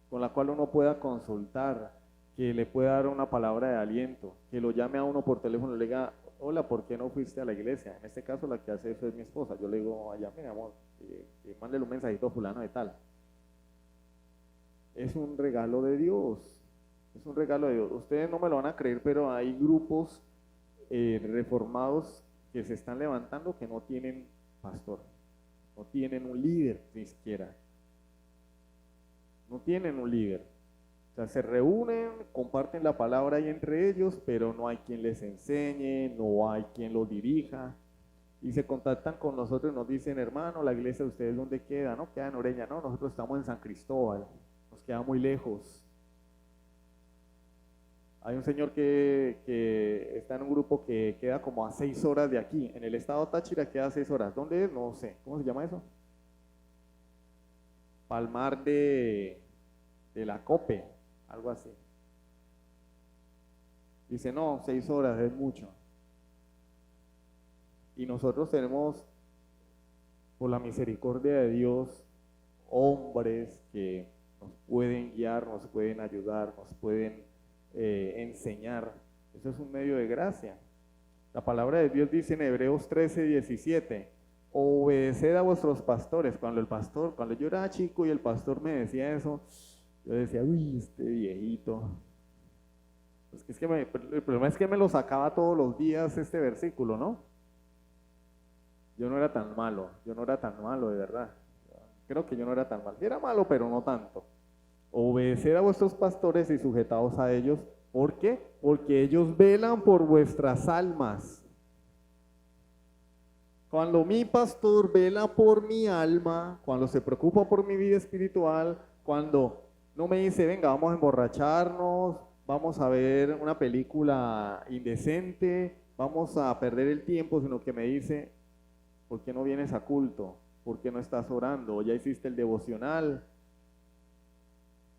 con la cual uno pueda consultar que le pueda dar una palabra de aliento, que lo llame a uno por teléfono y le diga, hola, ¿por qué no fuiste a la iglesia? En este caso la que hace eso es mi esposa. Yo le digo, allá, mi amor, mándele un mensajito a fulano de tal. Es un regalo de Dios, es un regalo de Dios. Ustedes no me lo van a creer, pero hay grupos reformados que se están levantando que no tienen pastor, no tienen un líder ni siquiera, no tienen un líder. O sea, se reúnen, comparten la palabra ahí entre ellos, pero no hay quien les enseñe, no hay quien los dirija. Y se contactan con nosotros y nos dicen, hermano, la iglesia de ustedes, ¿dónde queda? No, queda en Oreña. No, nosotros estamos en San Cristóbal, nos queda muy lejos. Hay un señor que está en un grupo que queda como a 6 horas de aquí. En el estado Táchira queda a 6 horas. ¿Dónde es? No sé. ¿Cómo se llama eso? Palmar de la Cope, algo así. Dice, no, 6 horas es mucho. Y nosotros tenemos, por la misericordia de Dios, hombres que nos pueden guiar, nos pueden ayudar, nos pueden enseñar. Eso es un medio de gracia. La palabra de Dios dice en Hebreos 13:17, obedeced a vuestros pastores. Cuando yo era chico y el pastor me decía eso, yo decía, uy, este viejito. Pues que el problema es que me lo sacaba todos los días este versículo, ¿no? Yo no era tan malo, de verdad. Creo que yo no era tan malo. Era malo, pero no tanto. Obedeced a vuestros pastores y sujetaos a ellos. ¿Por qué? Porque ellos velan por vuestras almas. Cuando mi pastor vela por mi alma, cuando se preocupa por mi vida espiritual, cuando no me dice, venga, vamos a emborracharnos, vamos a ver una película indecente, vamos a perder el tiempo, sino que me dice, ¿por qué no vienes a culto? ¿Por qué no estás orando? ¿Ya hiciste el devocional?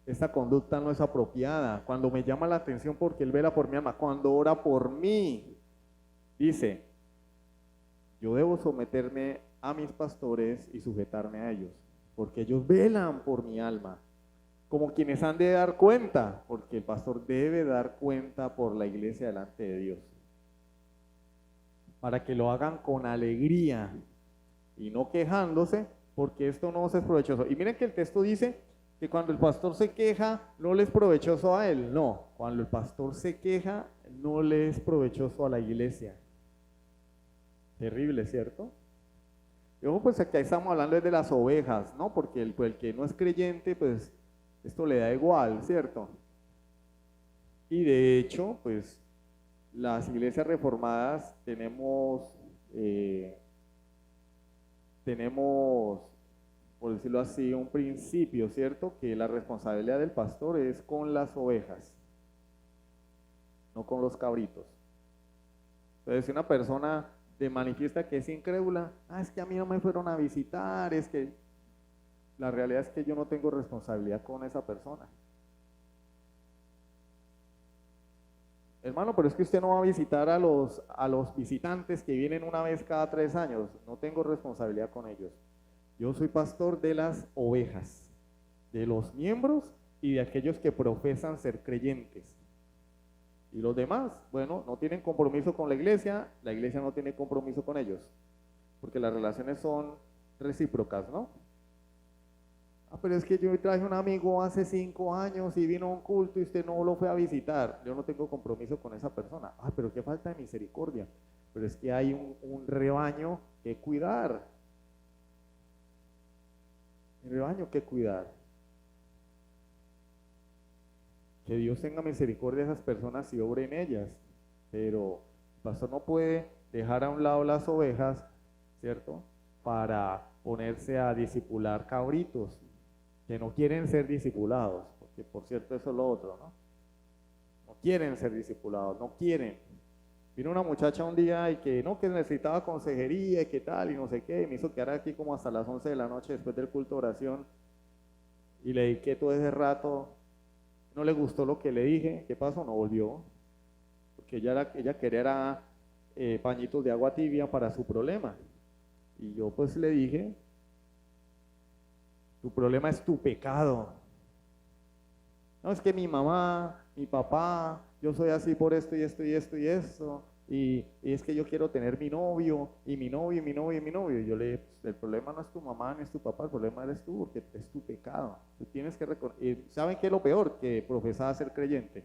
Esta conducta no es apropiada. Cuando me llama la atención porque Él vela por mi alma, cuando ora por mí, dice, yo debo someterme a mis pastores y sujetarme a ellos, porque ellos velan por mi alma, como quienes han de dar cuenta, porque el pastor debe dar cuenta por la iglesia delante de Dios, para que lo hagan con alegría y no quejándose, porque esto no es provechoso. Y miren que el texto dice que cuando el pastor se queja, no le es provechoso a él. No, cuando el pastor se queja, no le es provechoso a la iglesia. Terrible, ¿cierto? Y ojo, pues aquí estamos hablando de las ovejas, ¿no? Porque el que no es creyente, pues esto le da igual, ¿cierto? Y de hecho, pues las iglesias reformadas tenemos, por decirlo así, un principio, ¿cierto? Que la responsabilidad del pastor es con las ovejas, no con los cabritos. Entonces, si una persona te manifiesta que es incrédula, es que a mí no me fueron a visitar, es que la realidad es que yo no tengo responsabilidad con esa persona. Hermano, pero es que usted no va a visitar a los visitantes que vienen una vez cada 3 años. No tengo responsabilidad con ellos. Yo soy pastor de las ovejas, de los miembros y de aquellos que profesan ser creyentes. Y los demás, bueno, no tienen compromiso con la iglesia no tiene compromiso con ellos, porque las relaciones son recíprocas, ¿no? Pero es que yo traje un amigo hace 5 años y vino a un culto y usted no lo fue a visitar. Yo no tengo compromiso con esa persona. Pero qué falta de misericordia. Pero es que hay un rebaño que cuidar. Un rebaño que cuidar. Que Dios tenga misericordia de esas personas y obre en ellas. Pero el pastor no puede dejar a un lado las ovejas, ¿cierto? Para ponerse a discipular cabritos que no quieren ser discipulados, porque por cierto eso es lo otro, ¿no? No quieren ser discipulados, no quieren. Vino una muchacha un día y que necesitaba consejería y que tal y no sé qué, y me hizo quedar aquí como hasta las 11 de la noche después del culto de oración y le dediqué todo ese rato, no le gustó lo que le dije. ¿Qué pasó? No volvió, porque ella quería pañitos de agua tibia para su problema, y yo pues le dije, tu problema es tu pecado. No, es que mi mamá, mi papá, yo soy así por esto y esto y esto y esto. Y es que yo quiero tener mi novio, y mi novio, y mi novio, y mi novio. Y yo le dije, pues, el problema no es tu mamá ni es tu papá, el problema eres tú, porque es tu pecado. Tú tienes que reconocer. ¿Saben qué es lo peor? Que profesaba ser creyente.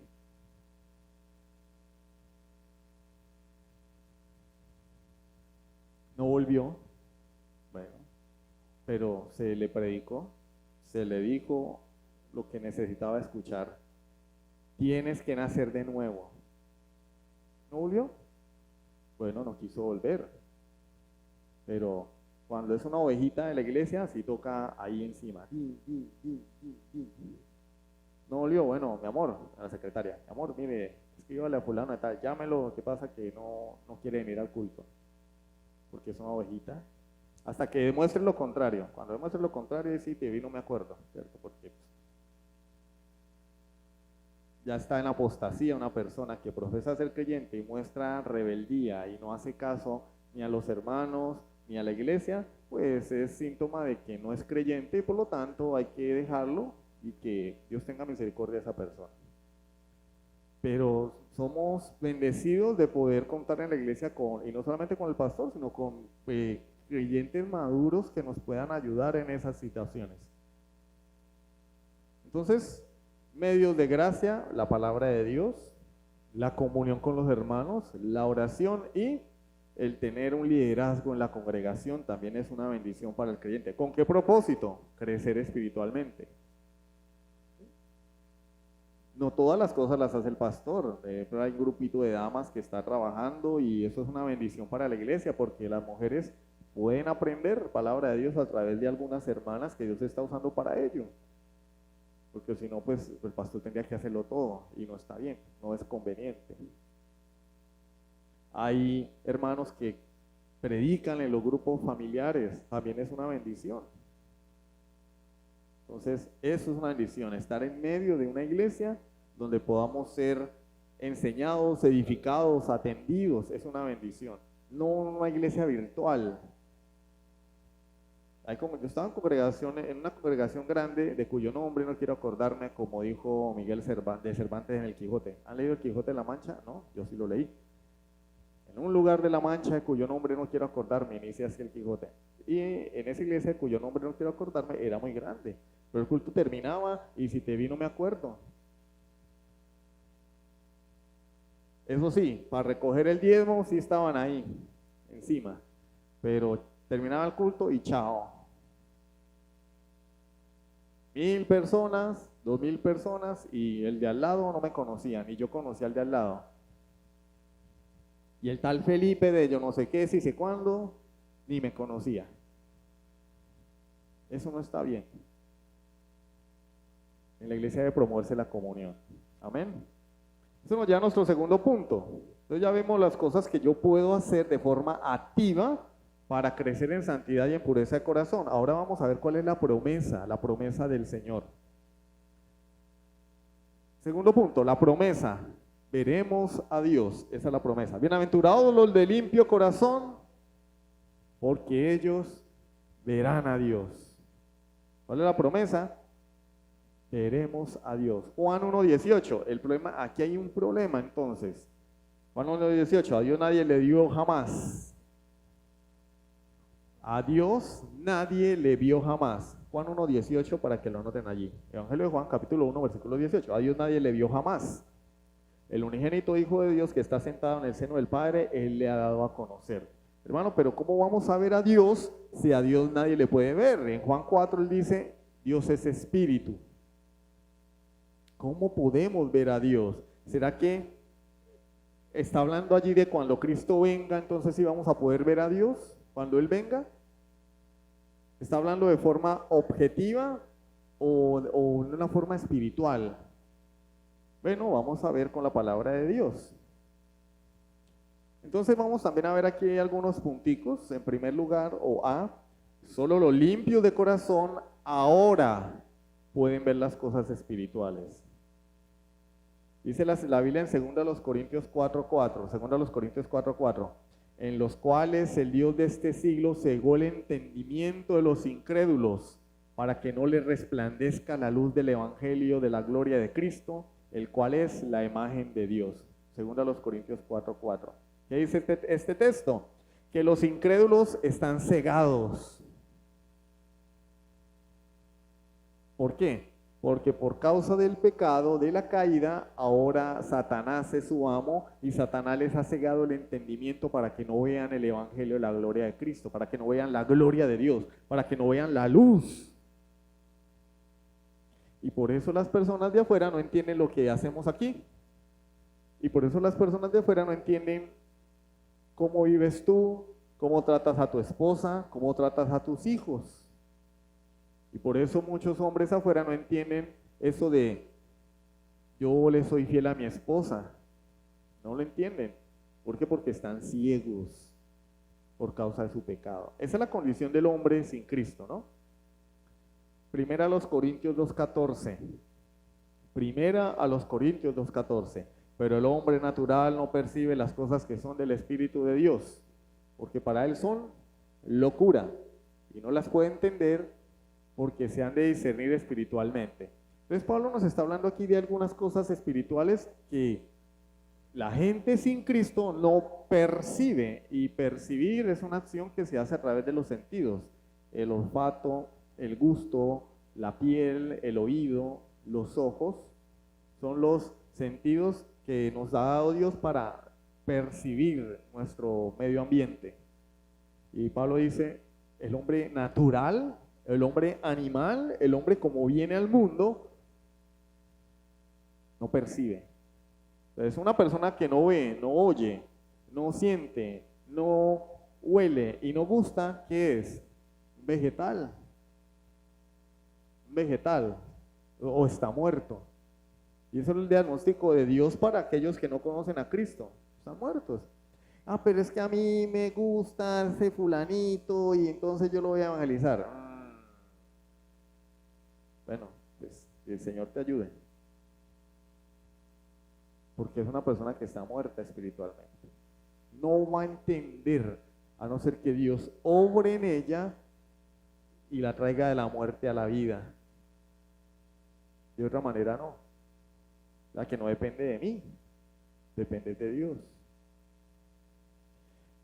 No volvió, bueno, pero se le predicó, se le dijo lo que necesitaba escuchar. Tienes que nacer de nuevo. ¿No volvió? Bueno, no quiso volver. Pero cuando es una ovejita de la iglesia, sí toca ahí encima. No volvió, bueno, mi amor, a la secretaria, mi amor, mire, escríbale a fulano de tal, llámelo, ¿qué pasa? Que no quiere venir al culto, porque es una ovejita. Hasta que demuestre lo contrario. Cuando demuestre lo contrario, sí, te vi, no me acuerdo, ¿cierto? Porque ya está en apostasía una persona que profesa ser creyente y muestra rebeldía y no hace caso ni a los hermanos ni a la iglesia, pues es síntoma de que no es creyente y por lo tanto hay que dejarlo y que Dios tenga misericordia de esa persona. Pero somos bendecidos de poder contar en la iglesia con, y no solamente con el pastor, sino con creyentes maduros que nos puedan ayudar en esas situaciones. Entonces, medios de gracia, la palabra de Dios, la comunión con los hermanos, la oración y el tener un liderazgo en la congregación también es una bendición para el creyente. ¿Con qué propósito? Crecer espiritualmente. No todas las cosas las hace el pastor, pero hay un grupito de damas que está trabajando y eso es una bendición para la iglesia porque las mujeres pueden aprender palabra de Dios a través de algunas hermanas que Dios está usando para ello. Porque si no, pues el pastor tendría que hacerlo todo y no está bien, no es conveniente. Hay hermanos que predican en los grupos familiares, también es una bendición. Entonces, eso es una bendición, estar en medio de una iglesia donde podamos ser enseñados, edificados, atendidos, es una bendición. No una iglesia virtual. Yo estaba en una congregación grande de cuyo nombre no quiero acordarme, como dijo Miguel de Cervantes en el Quijote. ¿Han leído el Quijote de la Mancha? No, yo sí lo leí. En un lugar de la Mancha de cuyo nombre no quiero acordarme, inicia así el Quijote. Y en esa iglesia de cuyo nombre no quiero acordarme, era muy grande. Pero el culto terminaba y si te vi no me acuerdo. Eso sí, para recoger el diezmo sí estaban ahí, encima. Pero terminaba el culto y chao. 1000 personas, 2000 personas y el de al lado no me conocía, ni yo conocía al de al lado. Y el tal Felipe de yo no sé qué, si sé cuándo, ni me conocía. Eso no está bien. En la iglesia debe promoverse la comunión. Amén. Eso nos lleva a nuestro segundo punto. Entonces ya vemos las cosas que yo puedo hacer de forma activa para crecer en santidad y en pureza de corazón. Ahora vamos a ver cuál es la promesa del Señor. Segundo punto, la promesa. Veremos a Dios, esa es la promesa. Bienaventurados los de limpio corazón, porque ellos verán a Dios. ¿Cuál es la promesa? Veremos a Dios. Juan 1:18, el problema, aquí hay un problema entonces. Juan 1:18, a Dios nadie le dio jamás. A Dios nadie le vio jamás. Juan 1:18 para que lo anoten allí. Evangelio de Juan, capítulo 1, versículo 18. A Dios nadie le vio jamás. El unigénito Hijo de Dios que está sentado en el seno del Padre, Él le ha dado a conocer. Hermano, pero ¿cómo vamos a ver a Dios si a Dios nadie le puede ver? En Juan 4 Él dice, Dios es espíritu. ¿Cómo podemos ver a Dios? ¿Será que está hablando allí de cuando Cristo venga, entonces sí vamos a poder ver a Dios? Cuando Él venga. ¿Está hablando de forma objetiva o de una forma espiritual? Bueno, vamos a ver con la palabra de Dios. Entonces vamos también a ver aquí algunos punticos. En primer lugar, solo los limpios de corazón ahora pueden ver las cosas espirituales. Dice la Biblia en 2 Corintios 4:4, 2 Corintios 4:4, en los cuales el Dios de este siglo cegó el entendimiento de los incrédulos para que no le resplandezca la luz del Evangelio de la gloria de Cristo, el cual es la imagen de Dios. Segunda a los Corintios 4:4. ¿Qué dice este texto? Que los incrédulos están cegados. ¿Por qué? Porque por causa del pecado, de la caída, ahora Satanás es su amo y Satanás les ha cegado el entendimiento para que no vean el Evangelio de la gloria de Cristo, para que no vean la gloria de Dios, para que no vean la luz. Y por eso las personas de afuera no entienden lo que hacemos aquí. Y por eso las personas de afuera no entienden cómo vives tú, cómo tratas a tu esposa, cómo tratas a tus hijos. Y por eso muchos hombres afuera no entienden eso de yo le soy fiel a mi esposa. No lo entienden. ¿Por qué? Porque están ciegos por causa de su pecado. Esa es la condición del hombre sin Cristo, ¿no? Primera a los Corintios 2:14. Primera a los Corintios 2:14. Pero el hombre natural no percibe las cosas que son del Espíritu de Dios, porque para él son locura y no las puede entender porque se han de discernir espiritualmente. Entonces Pablo nos está hablando aquí de algunas cosas espirituales que la gente sin Cristo no percibe, y percibir es una acción que se hace a través de los sentidos: el olfato, el gusto, la piel, el oído, los ojos. Son los sentidos que nos ha dado Dios para percibir nuestro medio ambiente. Y Pablo dice, el hombre natural, el hombre animal, el hombre como viene al mundo, no percibe. Entonces, una persona que no ve, no oye, no siente, no huele y no gusta, ¿qué es? Vegetal. Vegetal. O está muerto. Y eso es el diagnóstico de Dios para aquellos que no conocen a Cristo. Están muertos. Pero es que a mí me gusta ese fulanito y entonces yo lo voy a evangelizar. Bueno, pues que el Señor te ayude. Porque es una persona que está muerta espiritualmente. No va a entender, a no ser que Dios obre en ella y la traiga de la muerte a la vida. De otra manera no. La que no depende de mí, depende de Dios.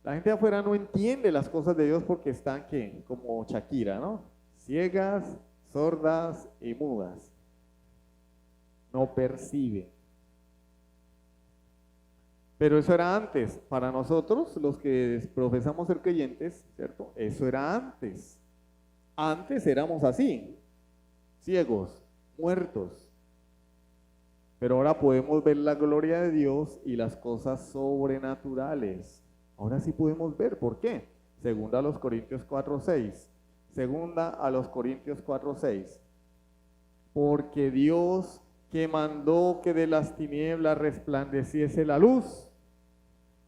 La gente de afuera no entiende las cosas de Dios porque están, ¿qué? Como Shakira, ¿no? Ciegas, sordas y mudas. No percibe. Pero eso era antes. Para nosotros, los que profesamos ser creyentes, ¿cierto? Eso era antes. Antes éramos así, ciegos, muertos. Pero ahora podemos ver la gloria de Dios y las cosas sobrenaturales. Ahora sí podemos ver. ¿Por qué? Segunda a los Corintios 4:6. Segunda a los Corintios 4:6. Porque Dios, que mandó que de las tinieblas resplandeciese la luz,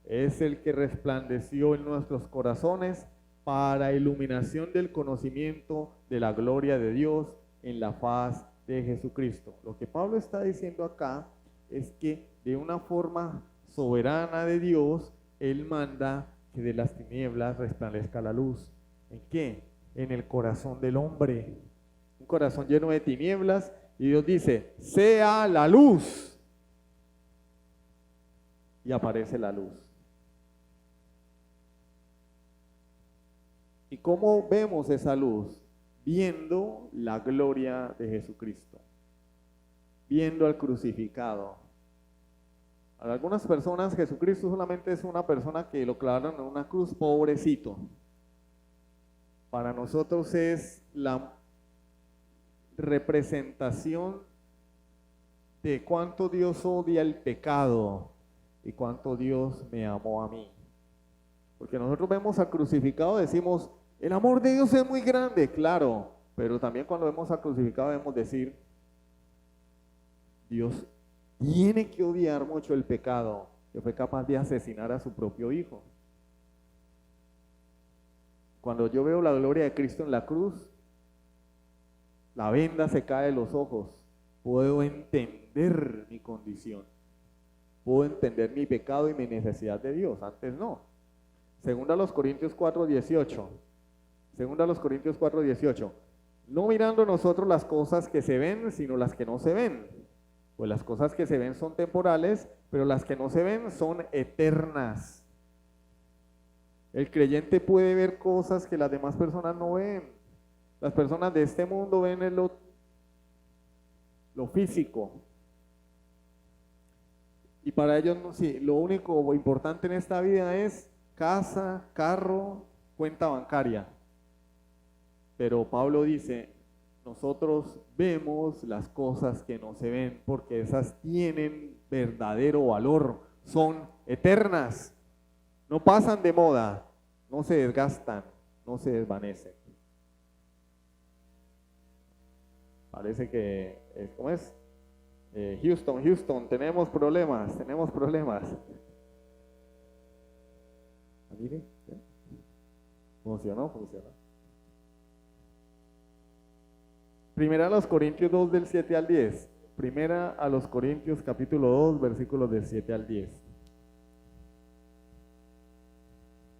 es el que resplandeció en nuestros corazones para iluminación del conocimiento de la gloria de Dios en la faz de Jesucristo. Lo que Pablo está diciendo acá es que de una forma soberana de Dios, Él manda que de las tinieblas resplandezca la luz. ¿En qué? En el corazón del hombre. Un corazón lleno de tinieblas, y Dios dice, sea la luz. Y aparece la luz. ¿Y cómo vemos esa luz? Viendo la gloria de Jesucristo, viendo al crucificado. Para algunas personas Jesucristo solamente es una persona que lo clavaron en una cruz, pobrecito. Para nosotros es la representación de cuánto Dios odia el pecado y cuánto Dios me amó a mí. Porque nosotros vemos al crucificado, decimos, el amor de Dios es muy grande, claro, pero también cuando vemos al crucificado debemos decir, Dios tiene que odiar mucho el pecado, que fue capaz de asesinar a su propio hijo. Cuando yo veo la gloria de Cristo en la cruz, la venda se cae de los ojos, puedo entender mi condición, puedo entender mi pecado y mi necesidad de Dios, antes no. Segunda a los Corintios 4:18. Segunda a los Corintios 4:18. no mirando nosotros las cosas que se ven, sino las que no se ven. Pues las cosas que se ven son temporales, pero las que no se ven son eternas. El creyente puede ver cosas que las demás personas no ven. Las personas de este mundo ven lo físico. Y para ellos, sí, lo único importante en esta vida es casa, carro, cuenta bancaria. Pero Pablo dice, nosotros vemos las cosas que no se ven, porque esas tienen verdadero valor, son eternas, no pasan de moda, no se desgastan, no se desvanecen. Parece que, ¿cómo es? Houston, tenemos problemas. Mire, funcionó. Primera a los Corintios 2 del 7 al 10. Primera a los Corintios capítulo 2 versículos del 7 al 10.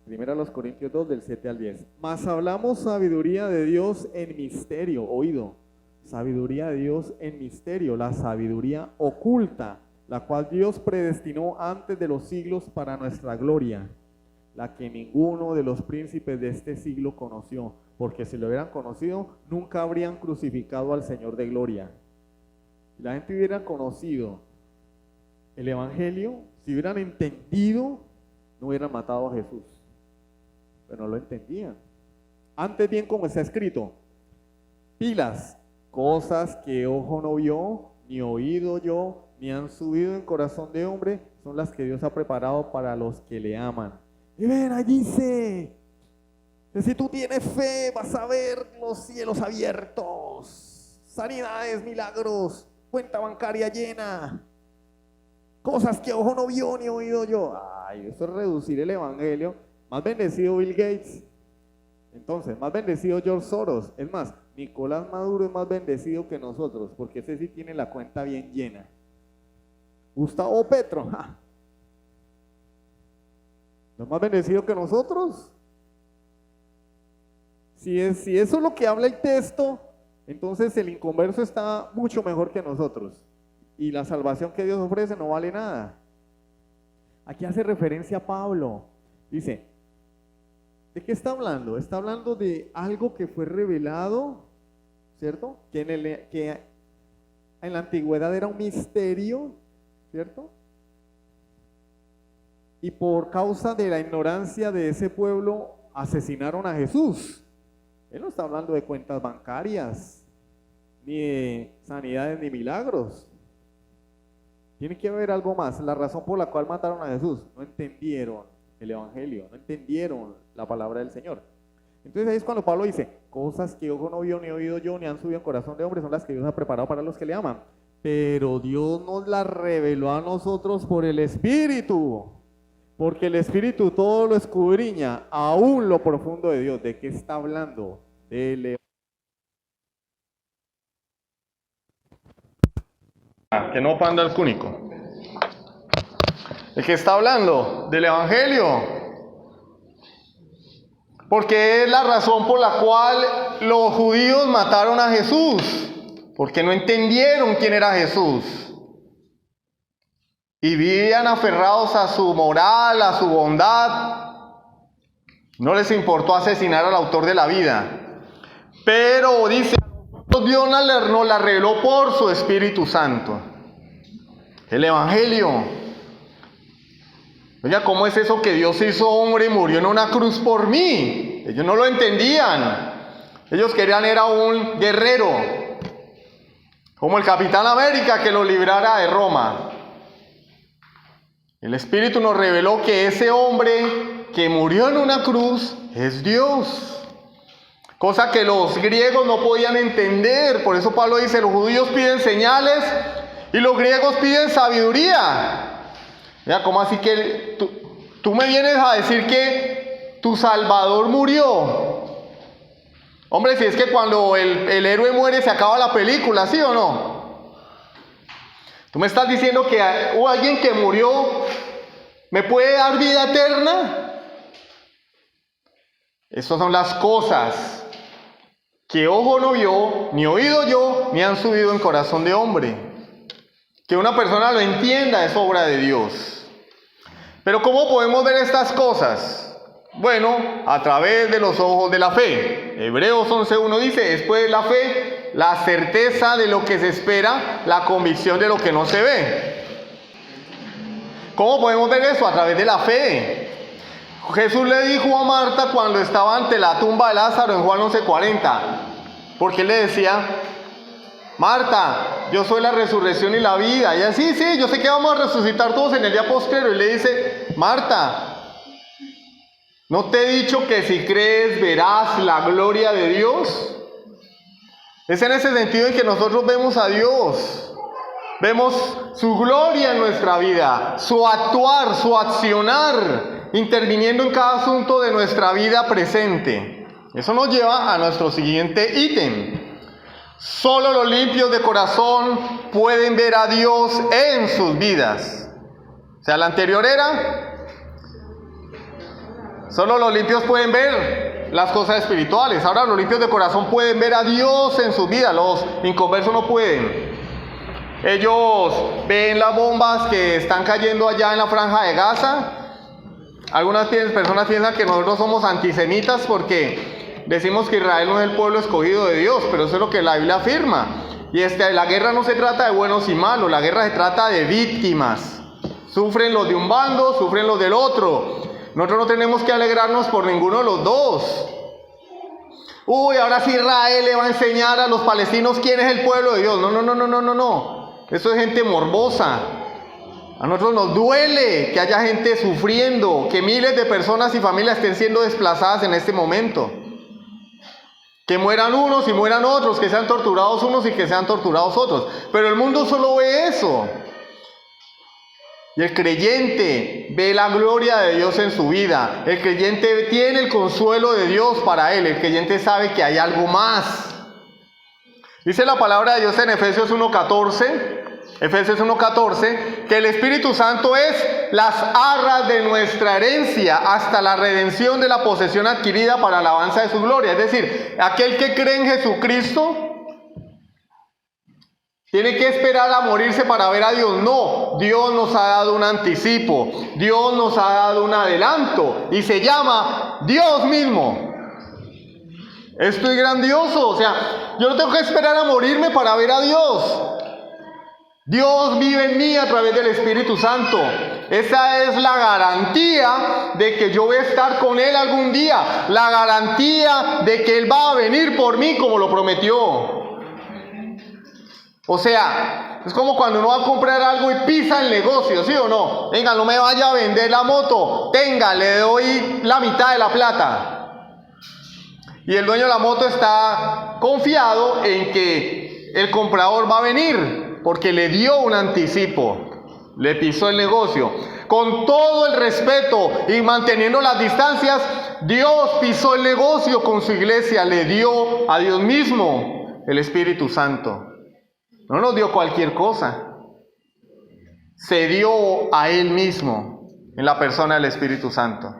Primera a los Corintios 2 del 7 al 10. Mas hablamos sabiduría de Dios en misterio, oído. Sabiduría de Dios en misterio, la sabiduría oculta, la cual Dios predestinó antes de los siglos para nuestra gloria, la que ninguno de los príncipes de este siglo conoció, porque si lo hubieran conocido, nunca habrían crucificado al Señor de gloria. Si la gente hubiera conocido el Evangelio, si hubieran entendido, no hubieran matado a Jesús, pero no lo entendían. Antes bien, como está escrito, pilas, cosas que ojo no vio, ni oído yo, ni han subido en corazón de hombre, son las que Dios ha preparado para los que le aman. Y ven, ahí dice que si tú tienes fe, vas a ver los cielos abiertos, sanidades, milagros, cuenta bancaria llena, cosas que ojo no vio, ni oído yo. Ay, eso es reducir el evangelio. Más bendecido Bill Gates. Entonces, más bendecido George Soros. Es más, Nicolás Maduro es más bendecido que nosotros, porque ese sí tiene la cuenta bien llena. Gustavo Petro, ¿no es más bendecido que nosotros? Si eso es lo que habla el texto, entonces el inconverso está mucho mejor que nosotros. Y la salvación que Dios ofrece no vale nada. Aquí hace referencia a Pablo. Dice, ¿de qué está hablando? Está hablando de algo que fue revelado, ¿cierto? Que en la antigüedad era un misterio, ¿cierto? Y por causa de la ignorancia de ese pueblo, asesinaron a Jesús. Él no está hablando de cuentas bancarias, ni de sanidades, ni milagros. Tiene que haber algo más. La razón por la cual mataron a Jesús, no entendieron el evangelio, no entendieron la palabra del Señor. Entonces ahí es cuando Pablo dice, cosas que ojo no vio, ni oído yo, ni han subido en corazón de hombre, son las que Dios ha preparado para los que le aman. Pero Dios nos las reveló a nosotros por el Espíritu, porque el Espíritu todo lo escudriña, aún lo profundo de Dios. ¿De qué está hablando? Que no panda el cúnico. El que está hablando del evangelio, porque es la razón por la cual los judíos mataron a Jesús, porque no entendieron quién era Jesús y vivían aferrados a su moral, a su bondad. No les importó asesinar al autor de la vida, pero dice, Dios nos la reveló por su Espíritu Santo. El evangelio. Oiga, ¿cómo es eso que Dios se hizo hombre y murió en una cruz por mí? Ellos no lo entendían. Ellos querían era un guerrero, como el Capitán América que lo librara de Roma. El Espíritu nos reveló que ese hombre que murió en una cruz es Dios. Cosa que los griegos no podían entender. Por eso Pablo dice, los judíos piden señales y los griegos piden sabiduría. Mira, ¿cómo así que tú me vienes a decir que tu Salvador murió? Hombre, si es que cuando el héroe muere se acaba la película, ¿sí o no? Tú me estás diciendo que alguien que murió me puede dar vida eterna. Estas son las cosas que ojo no vio, ni oído yo, ni han subido en corazón de hombre. Que una persona lo entienda es obra de Dios. Pero ¿cómo podemos ver estas cosas? Bueno, a través de los ojos de la fe. Hebreos 11:1 dice, después de la fe, la certeza de lo que se espera, la convicción de lo que no se ve. ¿Cómo podemos ver eso? A través de la fe. Jesús le dijo a Marta cuando estaba ante la tumba de Lázaro en Juan 11:40, porque él le decía, Marta, yo soy la resurrección y la vida. Y ella, sí, yo sé que vamos a resucitar todos en el día postrero. Y le dice, Marta, ¿no te he dicho que si crees verás la gloria de Dios? Es en ese sentido en que nosotros vemos a Dios. Vemos su gloria en nuestra vida, su actuar, su accionar, interviniendo en cada asunto de nuestra vida presente. Eso nos lleva a nuestro siguiente ítem. Solo los limpios de corazón pueden ver a Dios en sus vidas. O sea, la anterior era, solo los limpios pueden ver las cosas espirituales. Ahora los limpios de corazón pueden ver a Dios en sus vidas. Los inconversos no pueden. Ellos ven las bombas que están cayendo allá en la franja de Gaza. Algunas personas piensan que nosotros somos antisemitas porque decimos que Israel no es el pueblo escogido de Dios, pero eso es lo que la Biblia afirma. Y la guerra no se trata de buenos y malos, la guerra se trata de víctimas. Sufren los de un bando, sufren los del otro. Nosotros no tenemos que alegrarnos por ninguno de los dos. Uy, ahora sí Israel le va a enseñar a los palestinos quién es el pueblo de Dios. No. Eso es gente morbosa. A nosotros nos duele que haya gente sufriendo, que miles de personas y familias estén siendo desplazadas en este momento. Que mueran unos y mueran otros, que sean torturados unos y que sean torturados otros. Pero el mundo solo ve eso. Y el creyente ve la gloria de Dios en su vida. El creyente tiene el consuelo de Dios para él. El creyente sabe que hay algo más. Dice la palabra de Dios en Efesios 1:14, que el Espíritu Santo es las arras de nuestra herencia hasta la redención de la posesión adquirida para alabanza de su gloria. Es decir, aquel que cree en Jesucristo tiene que esperar a morirse para ver a Dios. No, Dios nos ha dado un anticipo, Dios nos ha dado un adelanto y se llama Dios mismo. Esto es grandioso, o sea, yo no tengo que esperar a morirme para ver a Dios. Dios vive en mí a través del Espíritu Santo. Esa es la garantía de que yo voy a estar con Él algún día. La garantía de que Él va a venir por mí como lo prometió. O sea, es como cuando uno va a comprar algo y pisa el negocio, ¿sí o no? Venga, no me vaya a vender la moto. Tenga, le doy la mitad de la plata. Y el dueño de la moto está confiado en que el comprador va a venir, porque le dio un anticipo, le pisó el negocio. Con todo el respeto y manteniendo las distancias, Dios pisó el negocio con su iglesia, le dio a Dios mismo el Espíritu Santo. No nos dio cualquier cosa, se dio a Él mismo en la persona del Espíritu Santo.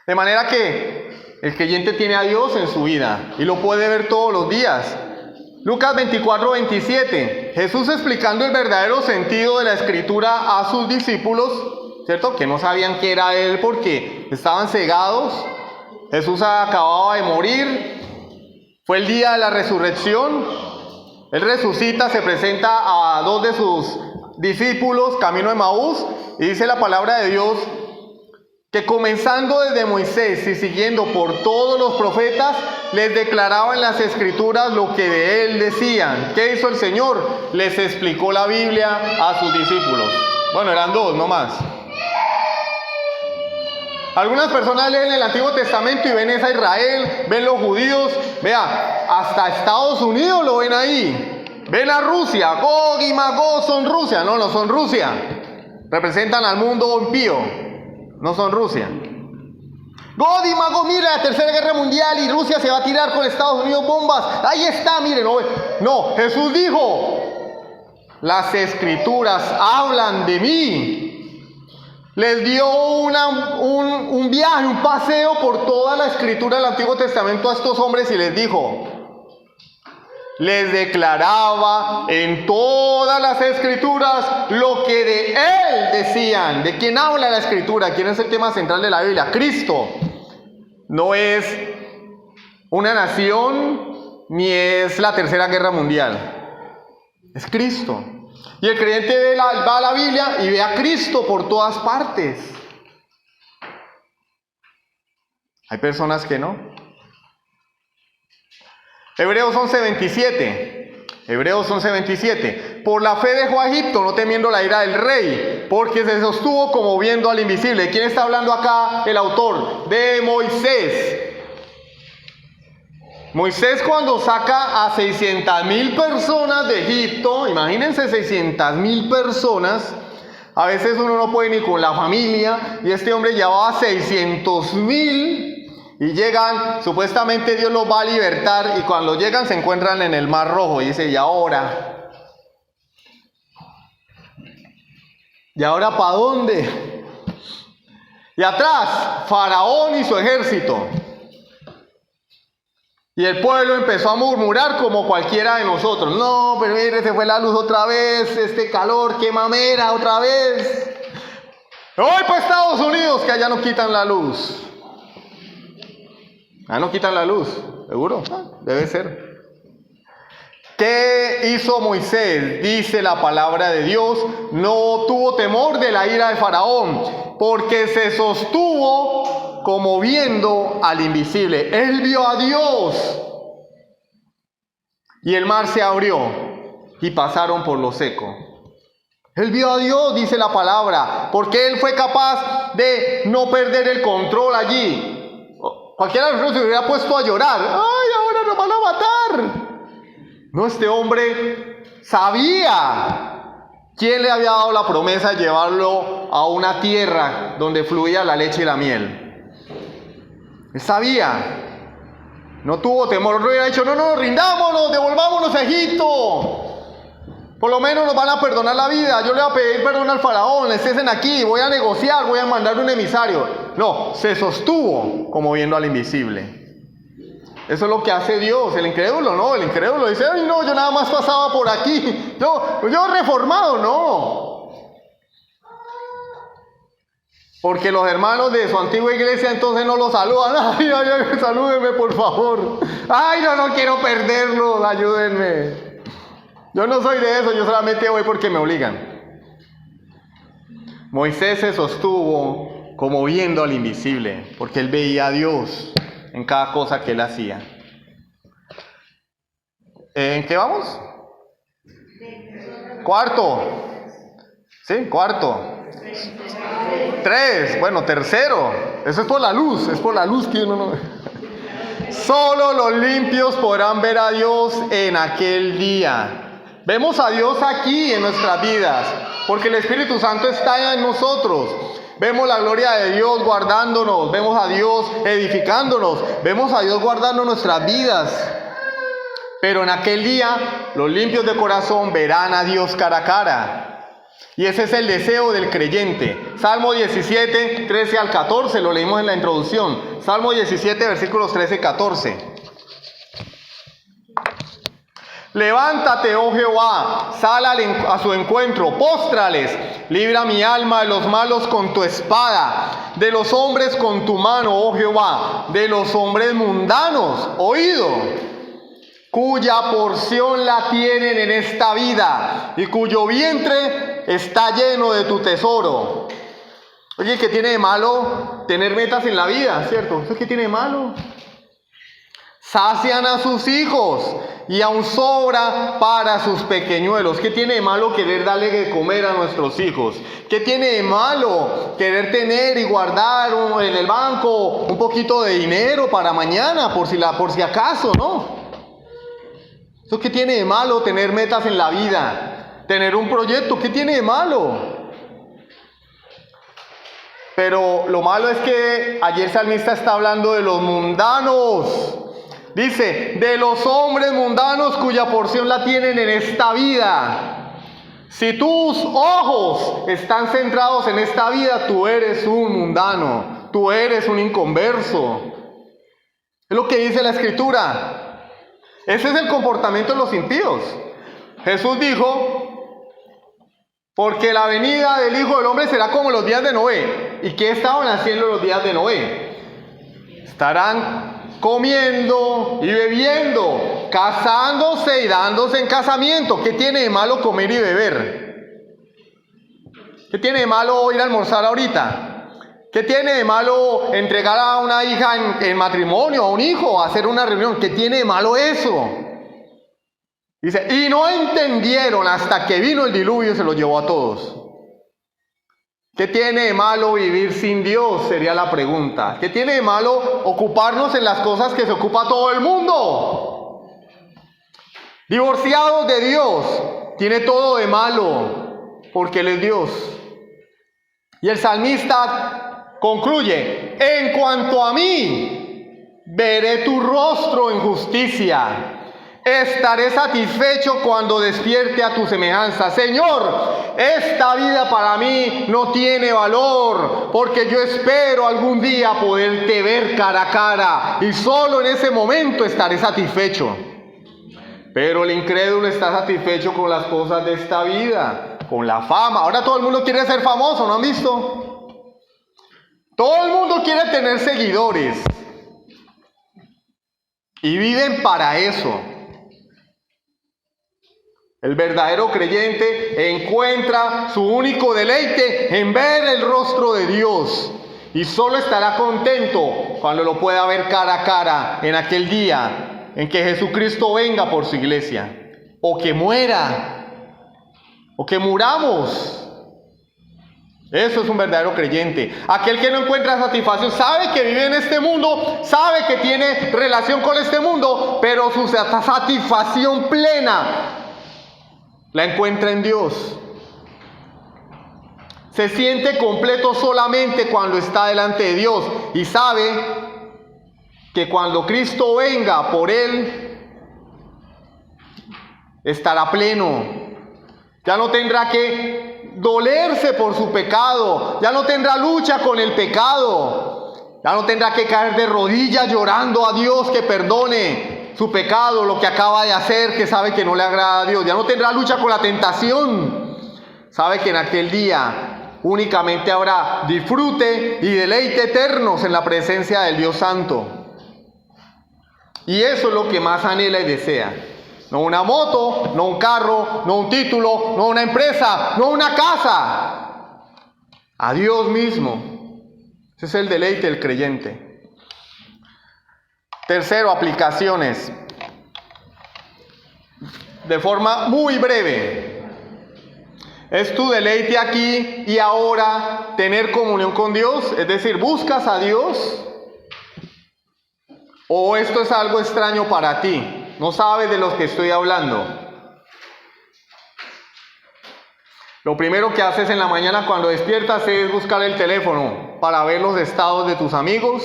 De manera que el creyente tiene a Dios en su vida y lo puede ver todos los días. Lucas 24:27, Jesús explicando el verdadero sentido de la Escritura a sus discípulos, ¿cierto? Que no sabían que era Él porque estaban cegados. Jesús acababa de morir, fue el día de la resurrección. Él resucita, se presenta a dos de sus discípulos, camino de Emaús, y dice la palabra de Dios que comenzando desde Moisés y siguiendo por todos los profetas, les declaraba en las Escrituras lo que de Él decían. ¿Qué hizo el Señor? Les explicó la Biblia a sus discípulos. Bueno, eran dos, no más. Algunas personas leen el Antiguo Testamento y ven a Israel, ven los judíos, vea, hasta Estados Unidos lo ven ahí. Ven a Rusia, Gog y Magog son Rusia. No son Rusia. Representan al mundo impío. No son Rusia. Gog y Magog, mira, la Tercera Guerra Mundial y Rusia se va a tirar con Estados Unidos bombas. Ahí está, miren. No, Jesús dijo, las Escrituras hablan de mí. les dio un viaje, un paseo por toda la escritura del Antiguo Testamento a estos hombres y les dijo, les declaraba en todas las escrituras lo que de él decían. ¿De quién habla la escritura? ¿Quién es el tema central de la Biblia? Cristo. No es una nación ni es la Tercera Guerra Mundial. Es Cristo. Y el creyente va a la Biblia y ve a Cristo por todas partes. Hay personas que no. Hebreos 11:27. Hebreos 11:27. Por la fe dejó a Egipto, no temiendo la ira del rey, porque se sostuvo como viendo al invisible. ¿De quién está hablando acá el autor? De Moisés. Moisés, cuando saca a 600,000 personas de Egipto, imagínense 600,000 personas, a veces uno no puede ni con la familia, y este hombre llevaba 600,000. Y llegan, supuestamente Dios los va a libertar, y cuando llegan se encuentran en el Mar Rojo, y dice, ¿y ahora? ¿Y ahora para dónde? Y atrás, Faraón y su ejército. Y el pueblo empezó a murmurar como cualquiera de nosotros. No, pero mire, se fue la luz otra vez, este calor, qué mamera otra vez. Voy para Estados Unidos, que allá no quitan la luz. Ah, no quitan la luz, ¿seguro? Debe ser. ¿Qué hizo Moisés? Dice la palabra de Dios, no tuvo temor de la ira de Faraón, porque se sostuvo como viendo al invisible. Él vio a Dios. Y el mar se abrió y pasaron por lo seco. Él vio a Dios, dice la palabra, porque él fue capaz de no perder el control allí. Cualquiera de nosotros se hubiera puesto a llorar. ¡Ay, ahora nos van a matar! No, este hombre sabía quién le había dado la promesa de llevarlo a una tierra donde fluía la leche y la miel. Él sabía. No tuvo temor. No hubiera dicho, no, rindámonos, devolvámonos a Egipto. Por lo menos nos van a perdonar la vida. Yo le voy a pedir perdón al faraón. Estén aquí, voy a negociar, voy a mandar un emisario. No, se sostuvo como viendo al invisible. Eso es lo que hace Dios. El incrédulo no, el incrédulo dice, ay no, yo nada más pasaba por aquí. Yo reformado, no. Porque los hermanos de su antigua iglesia entonces no lo saludan. Ay, salúdenme por favor. Ay, no quiero perderlos, ayúdenme. Yo no soy de eso, yo solamente voy porque me obligan. Moisés se sostuvo como viendo al invisible, porque él veía a Dios en cada cosa que él hacía. ¿En qué vamos? Cuarto. ¿Sí? Cuarto. 3. Bueno, tercero. Eso es por la luz que uno no... Solo los limpios podrán ver a Dios en aquel día. Vemos a Dios aquí en nuestras vidas, porque el Espíritu Santo está en nosotros. Vemos la gloria de Dios guardándonos, vemos a Dios edificándonos, vemos a Dios guardando nuestras vidas. Pero en aquel día, los limpios de corazón verán a Dios cara a cara. Y ese es el deseo del creyente. Salmo 17, 13 al 14, lo leímos en la introducción. Salmo 17, versículos 13 y 14. Levántate, oh Jehová, sal a su encuentro, póstrales, libra mi alma de los malos con tu espada, de los hombres con tu mano, oh Jehová, de los hombres mundanos, oído, cuya porción la tienen en esta vida y cuyo vientre está lleno de tu tesoro. Oye, ¿qué tiene de malo tener metas en la vida, cierto? ¿Eso qué tiene de malo? Sacian a sus hijos y aún sobra para sus pequeñuelos. ¿Qué tiene de malo querer darle de comer a nuestros hijos? ¿Qué tiene de malo querer tener y guardar en el banco un poquito de dinero para mañana, por si acaso, no? ¿Eso qué tiene de malo tener metas en la vida? Tener un proyecto, ¿qué tiene de malo? Pero lo malo es que ayer el salmista está hablando de los mundanos. Dice, de los hombres mundanos cuya porción la tienen en esta vida. Si tus ojos están centrados en esta vida, tú eres un mundano, tú eres un inconverso. Es lo que dice la Escritura. Ese es el comportamiento de los impíos. Jesús dijo, porque la venida del Hijo del Hombre será como los días de Noé. ¿Y qué estaban haciendo los días de Noé? Estarán comiendo y bebiendo, casándose y dándose en casamiento. ¿Qué tiene de malo comer y beber? ¿Qué tiene de malo ir a almorzar ahorita? ¿Qué tiene de malo entregar a una hija en matrimonio, a un hijo, a hacer una reunión? ¿Qué tiene de malo eso? Dice, y no entendieron hasta que vino el diluvio y se los llevó a todos. ¿Qué tiene de malo vivir sin Dios? Sería la pregunta. ¿Qué tiene de malo ocuparnos en las cosas que se ocupa todo el mundo? Divorciados de Dios, tiene todo de malo, porque Él es Dios. Y el salmista concluye, en cuanto a mí, veré tu rostro en justicia. Estaré satisfecho cuando despierte a tu semejanza. Señor, esta vida para mí no tiene valor, porque yo espero algún día poderte ver cara a cara, y solo en ese momento estaré satisfecho. Pero el incrédulo está satisfecho con las cosas de esta vida, con la fama. Ahora todo el mundo quiere ser famoso, ¿no han visto? Todo el mundo quiere tener seguidores, y viven para eso. El verdadero creyente encuentra su único deleite en ver el rostro de Dios, y solo estará contento cuando lo pueda ver cara a cara en aquel día en que Jesucristo venga por su iglesia, o que muera, o que muramos. Eso es un verdadero creyente. Aquel que no encuentra satisfacción, sabe que vive en este mundo, sabe que tiene relación con este mundo, pero su satisfacción plena la encuentra en Dios. Se siente completo solamente cuando está delante de Dios, y sabe que cuando Cristo venga por él, estará pleno. Ya no tendrá que dolerse por su pecado, ya no tendrá lucha con el pecado, ya no tendrá que caer de rodillas llorando a Dios que perdone su pecado, lo que acaba de hacer, que sabe que no le agrada a Dios. Ya no tendrá lucha con la tentación. Sabe que en aquel día únicamente habrá disfrute y deleite eternos en la presencia del Dios Santo. Y eso es lo que más anhela y desea. No una moto, no un carro, no un título, no una empresa, no una casa. A Dios mismo. Ese es el deleite del creyente. Tercero, aplicaciones. De forma muy breve. ¿Es tu deleite aquí y ahora tener comunión con Dios? Es decir, ¿buscas a Dios? ¿O esto es algo extraño para ti? ¿No sabes de lo que estoy hablando? Lo primero que haces en la mañana cuando despiertas es buscar el teléfono para ver los estados de tus amigos,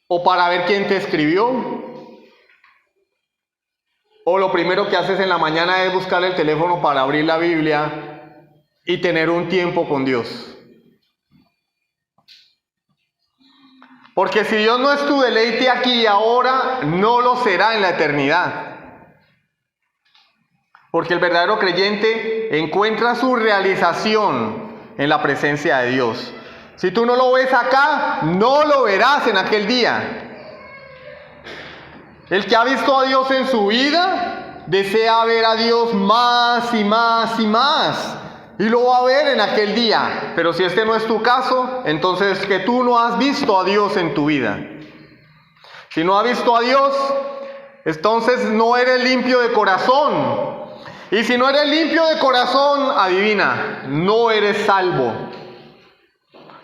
o para ver quién te escribió. O lo primero que haces en la mañana es buscar el teléfono para abrir la Biblia y tener un tiempo con Dios. Porque si Dios no es tu deleite aquí y ahora, no lo será en la eternidad. Porque el verdadero creyente encuentra su realización en la presencia de Dios. Si tú no lo ves acá, no lo verás en aquel día. El que ha visto a Dios en su vida, desea ver a Dios más y más y más. Y lo va a ver en aquel día. Pero si este no es tu caso, entonces que tú no has visto a Dios en tu vida. Si no has visto a Dios, entonces no eres limpio de corazón. Y si no eres limpio de corazón, adivina, no eres salvo.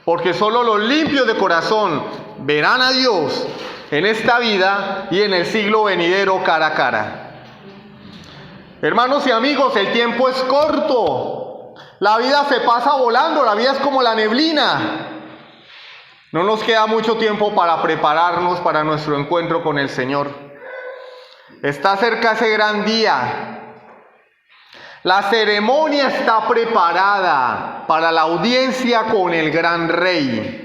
Porque solo los limpios de corazón verán a Dios en esta vida y en el siglo venidero cara a cara. Hermanos y amigos, el tiempo es corto. La vida se pasa volando, la vida es como la neblina. No nos queda mucho tiempo para prepararnos para nuestro encuentro con el Señor. Está cerca ese gran día La ceremonia está preparada para la audiencia con el gran rey.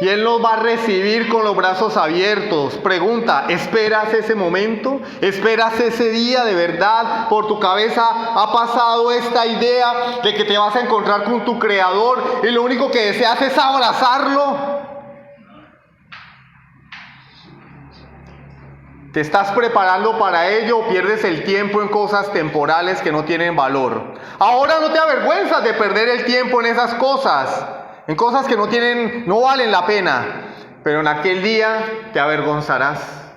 Y Él nos va a recibir con los brazos abiertos. Pregunta, ¿esperas ese momento? ¿Esperas ese día de verdad? ¿Por tu cabeza ha pasado esta idea de que te vas a encontrar con tu Creador y lo único que deseas es abrazarlo? ¿Te estás preparando para ello o pierdes el tiempo en cosas temporales que no tienen valor? Ahora no te avergüenzas de perder el tiempo en esas cosas, en cosas que no valen la pena, pero en aquel día te avergonzarás.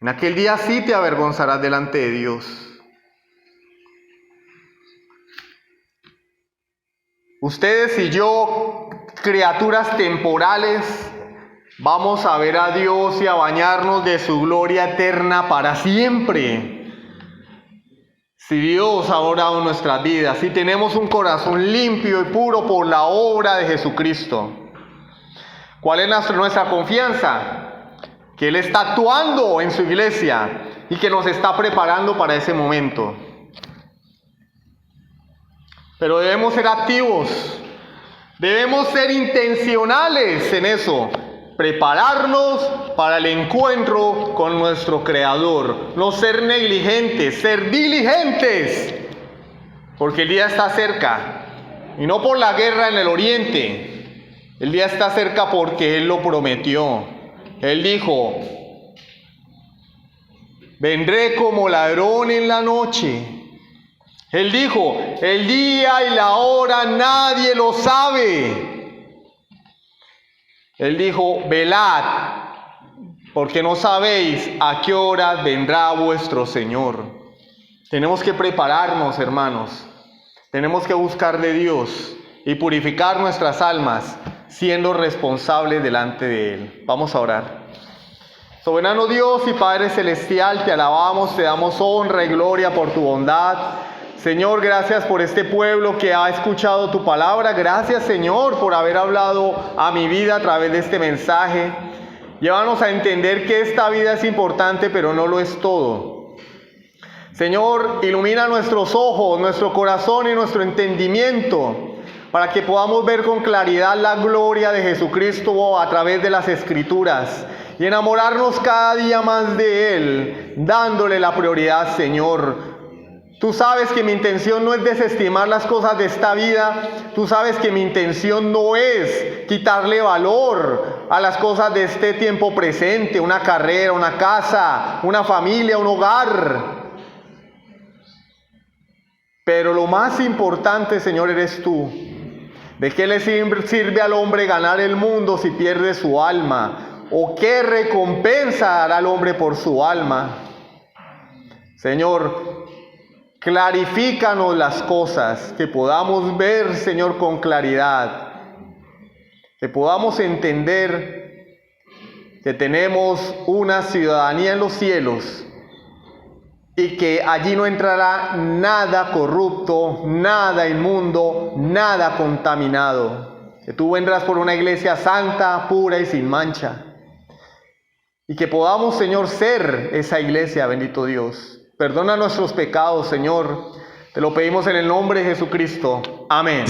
En aquel día sí te avergonzarás delante de Dios. Ustedes y yo, criaturas temporales, vamos a ver a Dios y a bañarnos de su gloria eterna para siempre. Si Dios ha orado en nuestras vidas, si tenemos un corazón limpio y puro por la obra de Jesucristo. ¿Cuál es nuestra confianza? Que Él está actuando en su iglesia y que nos está preparando para ese momento. Pero debemos ser activos, debemos ser intencionales en eso. Prepararnos para el encuentro con nuestro Creador. No ser negligentes, ser diligentes. Porque el día está cerca. Y no por la guerra en el oriente. El día está cerca porque Él lo prometió. Él dijo: vendré como ladrón en la noche. Él dijo: el día y la hora nadie lo sabe. Él dijo: velad, porque no sabéis a qué hora vendrá vuestro Señor. Tenemos que prepararnos, hermanos. Tenemos que buscar de Dios y purificar nuestras almas, siendo responsables delante de Él. Vamos a orar. Soberano Dios y Padre Celestial, te alabamos, te damos honra y gloria por tu bondad. Señor, gracias por este pueblo que ha escuchado tu palabra. Gracias, Señor, por haber hablado a mi vida a través de este mensaje. Llévanos a entender que esta vida es importante, pero no lo es todo. Señor, ilumina nuestros ojos, nuestro corazón y nuestro entendimiento, para que podamos ver con claridad la gloria de Jesucristo a través de las Escrituras y enamorarnos cada día más de Él, dándole la prioridad, Señor. Tú sabes que mi intención no es desestimar las cosas de esta vida. Tú sabes que mi intención no es quitarle valor a las cosas de este tiempo presente, una carrera, una casa, una familia, un hogar. Pero lo más importante, Señor, eres tú. ¿De qué le sirve al hombre ganar el mundo si pierde su alma? ¿O qué recompensa dará al hombre por su alma? Señor, clarifícanos las cosas, que podamos ver, Señor, con claridad, que podamos entender que tenemos una ciudadanía en los cielos y que allí no entrará nada corrupto, nada inmundo, nada contaminado. Que tú vendrás por una iglesia santa, pura y sin mancha. Y que podamos, Señor, ser esa iglesia, bendito Dios. Perdona nuestros pecados, Señor. Te lo pedimos en el nombre de Jesucristo. Amén.